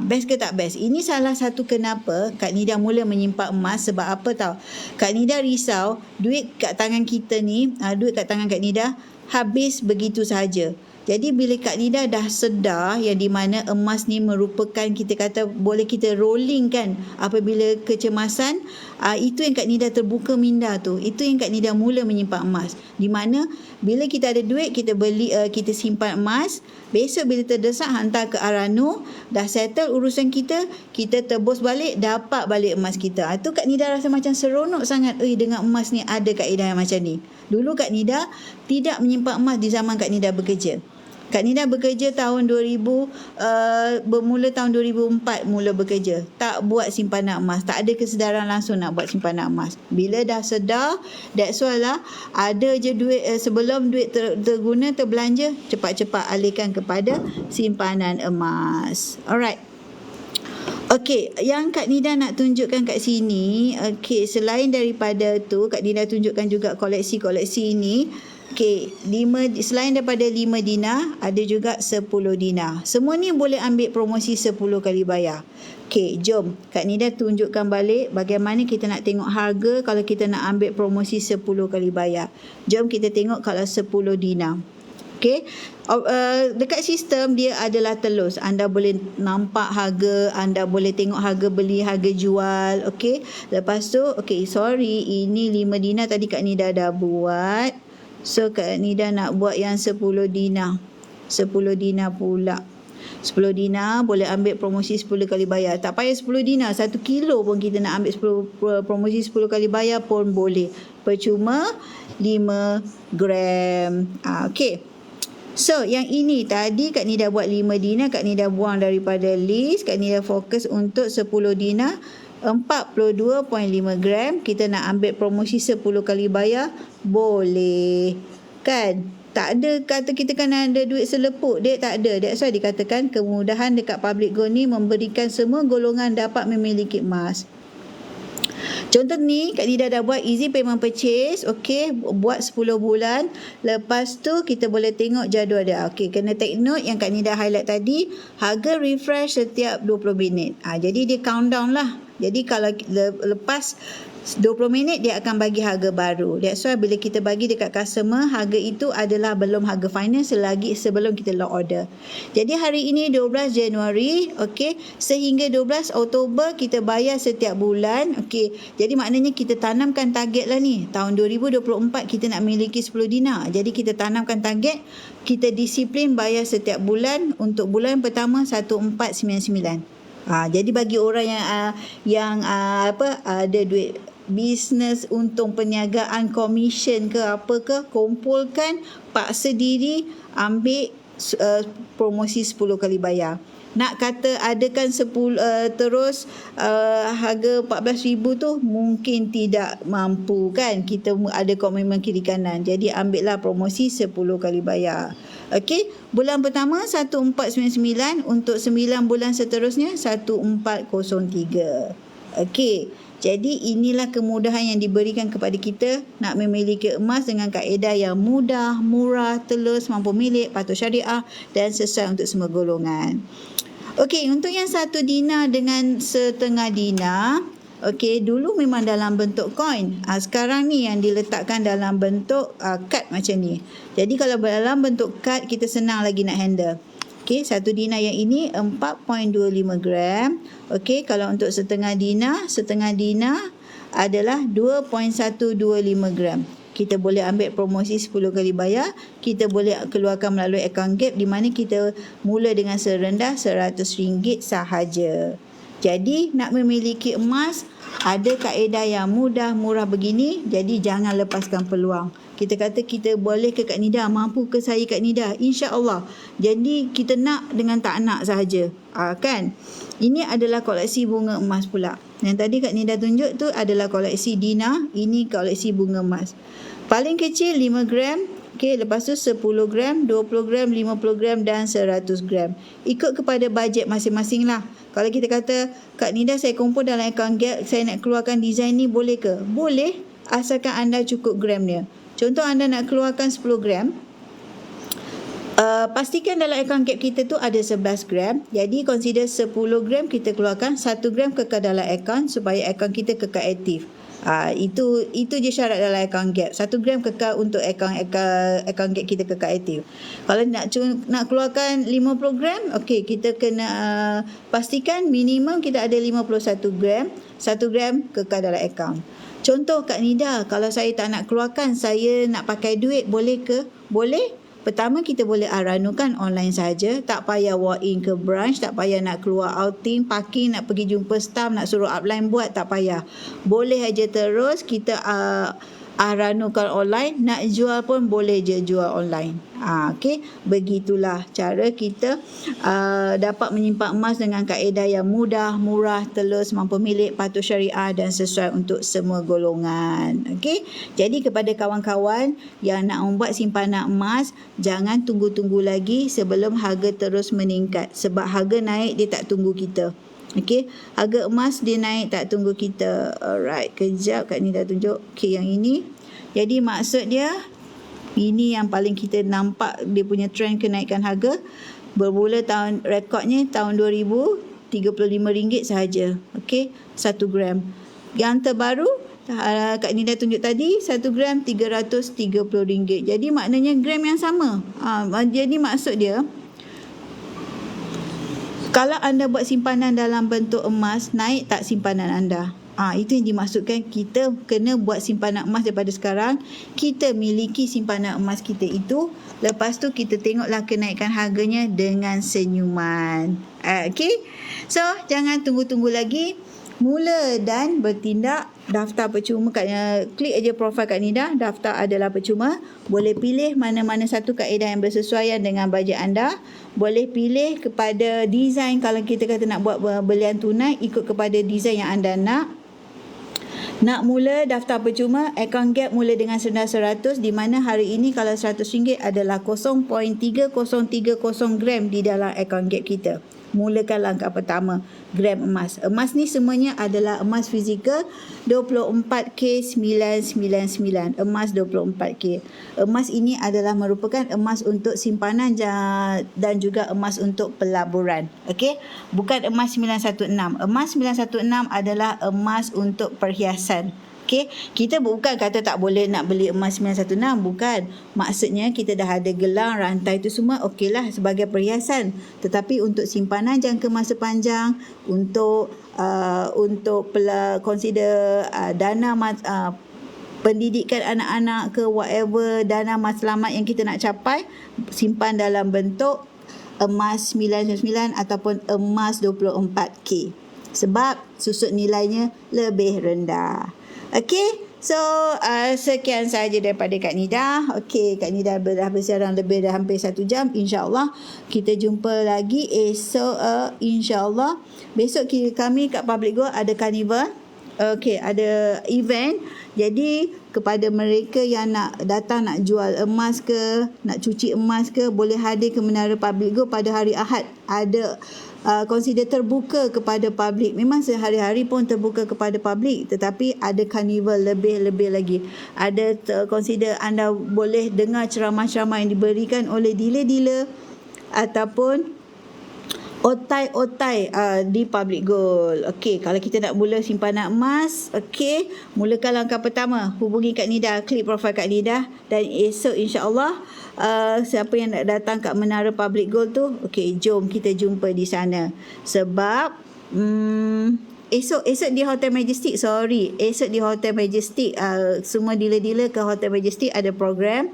Best ke tak best? Ini salah satu kenapa Kak Nida mula menyimpan emas. Sebab apa tahu? Kak Nida risau duit kat tangan kita ni, duit kat tangan Kak Nida habis begitu saja. Jadi bila Kak Nida dah sedar yang di mana emas ni merupakan, kita kata boleh kita rolling kan apabila kecemasan, itu yang Kak Nida terbuka minda tu. Itu yang Kak Nida mula menyimpan emas. Di mana bila kita ada duit, kita beli, kita simpan emas. Besok bila terdesak, hantar ke Arano, dah settle urusan kita, kita tebus balik, dapat balik emas kita. Itu Kak Nida rasa macam seronok sangat. Dengan emas ni ada kaedah yang macam ni. Dulu Kak Nida tidak menyimpan emas di zaman Kak Nida bekerja. Kak Nida bekerja tahun 2000, bermula tahun 2004 mula bekerja. Tak buat simpanan emas. Tak ada kesedaran langsung nak buat simpanan emas. Bila dah sedar, that's why lah, ada je duit, sebelum duit terguna, terbelanja, cepat-cepat alihkan kepada simpanan emas. Alright. Okey, yang Kak Nida nak tunjukkan kat sini, selain daripada tu, Kak Nida tunjukkan juga koleksi-koleksi ini. Selain daripada 5 dinar, ada juga 10 dinar. Semua ni boleh ambil promosi 10 kali bayar. Jom Kak Nida tunjukkan balik bagaimana kita nak tengok harga kalau kita nak ambil promosi 10 kali bayar. Jom kita tengok kalau 10 dinar. Dekat sistem dia adalah telus. Anda boleh nampak harga, anda boleh tengok harga beli, harga jual. Lepas tu, ini 5 dinar tadi Kak Nida dah buat. So Kak Nida nak buat yang 10 dinar. 10 dinar pula. 10 dinar boleh ambil promosi 10 kali bayar. Tak payah 10 dinar, 1 kilo pun kita nak ambil 10, promosi 10 kali bayar pun boleh. Percuma 5 gram. So yang ini tadi Kak Nida buat 5 dinar, Kak Nida buang daripada list, Kak Nida fokus untuk 10 dinar. 42.5 gram, kita nak ambil promosi 10 kali bayar, boleh kan? Tak ada kata kita kan ada duit selepuk, dia tak ada. That's why dikatakan kemudahan dekat public gold ni memberikan semua golongan dapat memiliki emas. Contoh ni Kak Nida dah buat easy payment purchase, buat 10 bulan. Lepas tu kita boleh tengok jadual dia. Kena take note yang Kak Nida highlight tadi, harga refresh setiap 20 minit. Jadi dia countdown lah. Jadi kalau lepas 20 minit dia akan bagi harga baru. That's why bila kita bagi dekat customer, harga itu adalah belum harga final selagi sebelum kita lock order. Jadi hari ini 12 Januari, sehingga 12 Oktober kita bayar setiap bulan. Jadi maknanya kita tanamkan target lah ni. Tahun 2024 kita nak miliki 10 dinar. Jadi kita tanamkan target, kita disiplin bayar setiap bulan. Untuk bulan pertama 1499. Jadi bagi orang yang ada duit bisnes, untung perniagaan, komisen ke apa ke, kumpulkan, paksa diri ambil promosi 10 kali bayar. Nak kata adakan 10 terus harga 14,000 tu mungkin tidak mampu kan, kita ada komitmen kiri kanan. Jadi ambillah promosi 10 kali bayar. Bulan pertama 1499, untuk 9 bulan seterusnya 1403. Jadi inilah kemudahan yang diberikan kepada kita nak memiliki emas dengan kaedah yang mudah, murah, telus, mampu milik, patuh syariah dan sesuai untuk semua golongan. Untuk yang 1 dinar dengan setengah dinar, Okey, dulu memang dalam bentuk coin. Sekarang ni yang diletakkan dalam bentuk kad macam ni. Jadi kalau dalam bentuk kad, kita senang lagi nak handle. Okey, 1 dinar yang ini 4.25 gram. Okey, kalau untuk setengah dinar adalah 2.125 gram. Kita boleh ambil promosi 10 kali bayar. Kita boleh keluarkan melalui akaun Gap, di mana kita mula dengan serendah RM100 sahaja. Jadi nak memiliki emas, ada kaedah yang mudah, murah begini. Jadi jangan lepaskan peluang. Kita kata kita boleh ke Kak Nida, mampu ke saya Kak Nida? InsyaAllah. Jadi kita nak dengan tak nak sahaja. Kan? Ini adalah koleksi bunga emas pula. Yang tadi Kak Nida tunjuk tu adalah koleksi dinar. Ini koleksi bunga emas. Paling kecil 5 gram. Okey, lepas tu 10 gram, 20 gram, 50 gram dan 100 gram. Ikut kepada bajet masing-masing lah. Kalau kita kata, Kak Nida saya kumpul dalam akaun Gap, saya nak keluarkan design ni, boleh ke? Boleh, asalkan anda cukup gram dia. Contoh anda nak keluarkan 10 gram, pastikan dalam akaun Gap kita tu ada 11 gram. Jadi consider 10 gram kita keluarkan, 1 gram kekal dalam akaun supaya akaun kita kekal aktif. Itu je syarat dalam akaun Gap. 1 gram kekal untuk akaun Gap kita kekal aktif. Kalau nak keluarkan 50 gram, okey, kita kena pastikan minimum kita ada 51 gram. 1 gram kekal dalam akaun. Contoh Kak Nida, kalau saya tak nak keluarkan, saya nak pakai duit, boleh ke? Boleh. Pertama, kita boleh ranukan online saja. Tak payah walk in ke branch, tak payah nak keluar outing, parking, nak pergi jumpa staff, nak suruh upline buat, tak payah. Boleh aja terus kita ranukan online. Nak jual pun boleh je jual online. Okey, begitulah cara kita dapat menyimpan emas dengan kaedah yang mudah, murah, telus, mampu milik, patuh syariah dan sesuai untuk semua golongan. Okey, jadi kepada kawan-kawan yang nak membuat simpanan emas, jangan tunggu-tunggu lagi sebelum harga terus meningkat. Sebab harga naik, dia tak tunggu kita. Okey, harga emas dia naik tak tunggu kita. Alright, kejap Kak ni dah tunjuk. Okey, yang ini. Jadi maksud dia, ini yang paling kita nampak dia punya trend kenaikan harga. Bermula rekodnya tahun 2000, RM35 sahaja. Okey, 1 gram. Yang terbaru Kak Nida tunjuk tadi, 1 gram RM330. Jadi maknanya gram yang sama. Jadi maksud dia, kalau anda buat simpanan dalam bentuk emas, naik tak simpanan anda? Itu yang dimaksudkan, kita kena buat simpanan emas daripada sekarang. Kita miliki simpanan emas kita itu. Lepas tu kita tengoklah kenaikan harganya dengan senyuman. Okay? So, jangan tunggu-tunggu lagi. Mula dan bertindak. Daftar percuma, klik aja profil Kak Nida. Daftar adalah percuma. Boleh pilih mana-mana satu kaedah yang bersesuaian dengan bajet anda. Boleh pilih kepada design. Kalau kita kata nak buat belian tunai, ikut kepada design yang anda nak. Nak mula daftar percuma, akaun Gap mula dengan serendah 100, di mana hari ini kalau RM100 adalah 0.3030 gram di dalam akaun Gap kita. Mulakan langkah pertama, gram emas. Emas ni semuanya adalah emas fizikal 24K999. Emas 24K. Emas ini adalah merupakan emas untuk simpanan dan juga emas untuk pelaburan. Okey? Bukan emas 916. Emas 916 adalah emas untuk perhiasan. Okey, kita bukan kata tak boleh nak beli emas 916, bukan. Maksudnya kita dah ada gelang, rantai tu semua okeylah sebagai perhiasan. Tetapi untuk simpanan jangka masa panjang, untuk consider dana pendidikan anak-anak ke whatever, dana matlamat yang kita nak capai, simpan dalam bentuk emas 999 ataupun emas 24K. Sebab susut nilainya lebih rendah. Okey, so sekian sahaja daripada Kak Nida. Okey, Kak Nida dah bersiaran lebih dah hampir 1 jam. InsyaAllah kita jumpa lagi esok. InsyaAllah besok kami kat Public Go ada carnival. Okey, ada event. Jadi kepada mereka yang nak datang nak jual emas ke, nak cuci emas ke, boleh hadir ke Menara Public Go pada hari Ahad. Ada consider terbuka kepada publik. Memang sehari-hari pun terbuka kepada publik, tetapi ada carnival lebih-lebih lagi. Ada consider anda boleh dengar ceramah-ceramah yang diberikan oleh dealer-dealer ataupun otai-otai di Public Gold. Okey, kalau kita nak mula simpanan emas, okey, mulakan langkah pertama, hubungi Kak Nida, klik profil Kak Nida, dan esok insya-Allah siapa yang nak datang kat Menara Public Gold tu, okey, jom kita jumpa di sana. Sebab esok di Hotel Majestic, esok di Hotel Majestic, semua dealer-dealer ke Hotel Majestic ada program.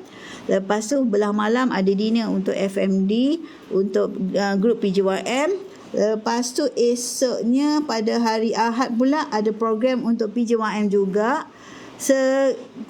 Lepas tu belah malam ada dinner untuk FMD, untuk grup PJYM. Lepas tu esoknya pada hari Ahad pula ada program untuk PJYM juga.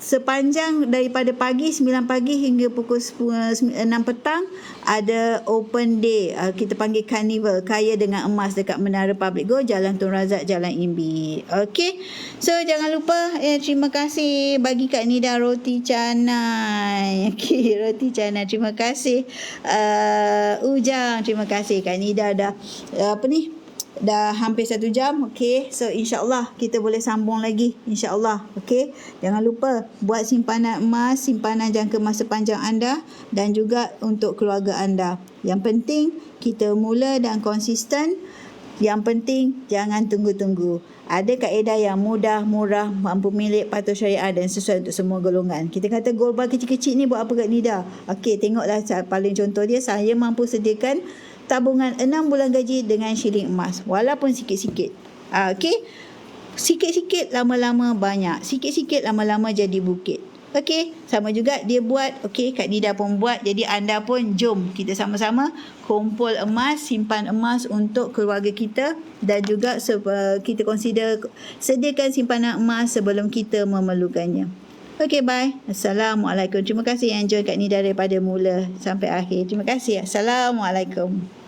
Sepanjang daripada pagi 9 pagi hingga pukul 6 petang ada open day, kita panggil carnival, kaya dengan emas, dekat Menara Public Gold, Jalan Tun Razak, Jalan Imbi. Okey, so jangan lupa, terima kasih bagi Kak Nida roti canai. Okey, roti canai, terima kasih. Ujang, terima kasih. Kak Nida dah dah hampir 1 jam. Okey, so insya-Allah kita boleh sambung lagi, insya-Allah. Okey, jangan lupa buat simpanan emas, simpanan jangka masa panjang anda dan juga untuk keluarga anda. Yang penting kita mula dan konsisten. Yang penting jangan tunggu-tunggu. Ada kaedah yang mudah, murah, mampu milik, patuh syariah dan sesuai untuk semua golongan. Kita kata gold bar kecil-kecil ni buat apa Kak Nida? Okey, tengoklah paling contoh dia, saya mampu sediakan tabungan 6 bulan gaji dengan shilling emas, walaupun sikit-sikit. Okey, sikit-sikit lama-lama banyak, sikit-sikit lama-lama jadi bukit. Okey, sama juga dia buat. Okey, Kak Nida pun buat. Jadi anda pun jom kita sama-sama kumpul emas, simpan emas untuk keluarga kita, dan juga kita sediakan simpanan emas sebelum kita memerlukannya. Okey, bye. Assalamualaikum. Terima kasih yang join Kak Nida daripada mula sampai akhir. Terima kasih. Assalamualaikum.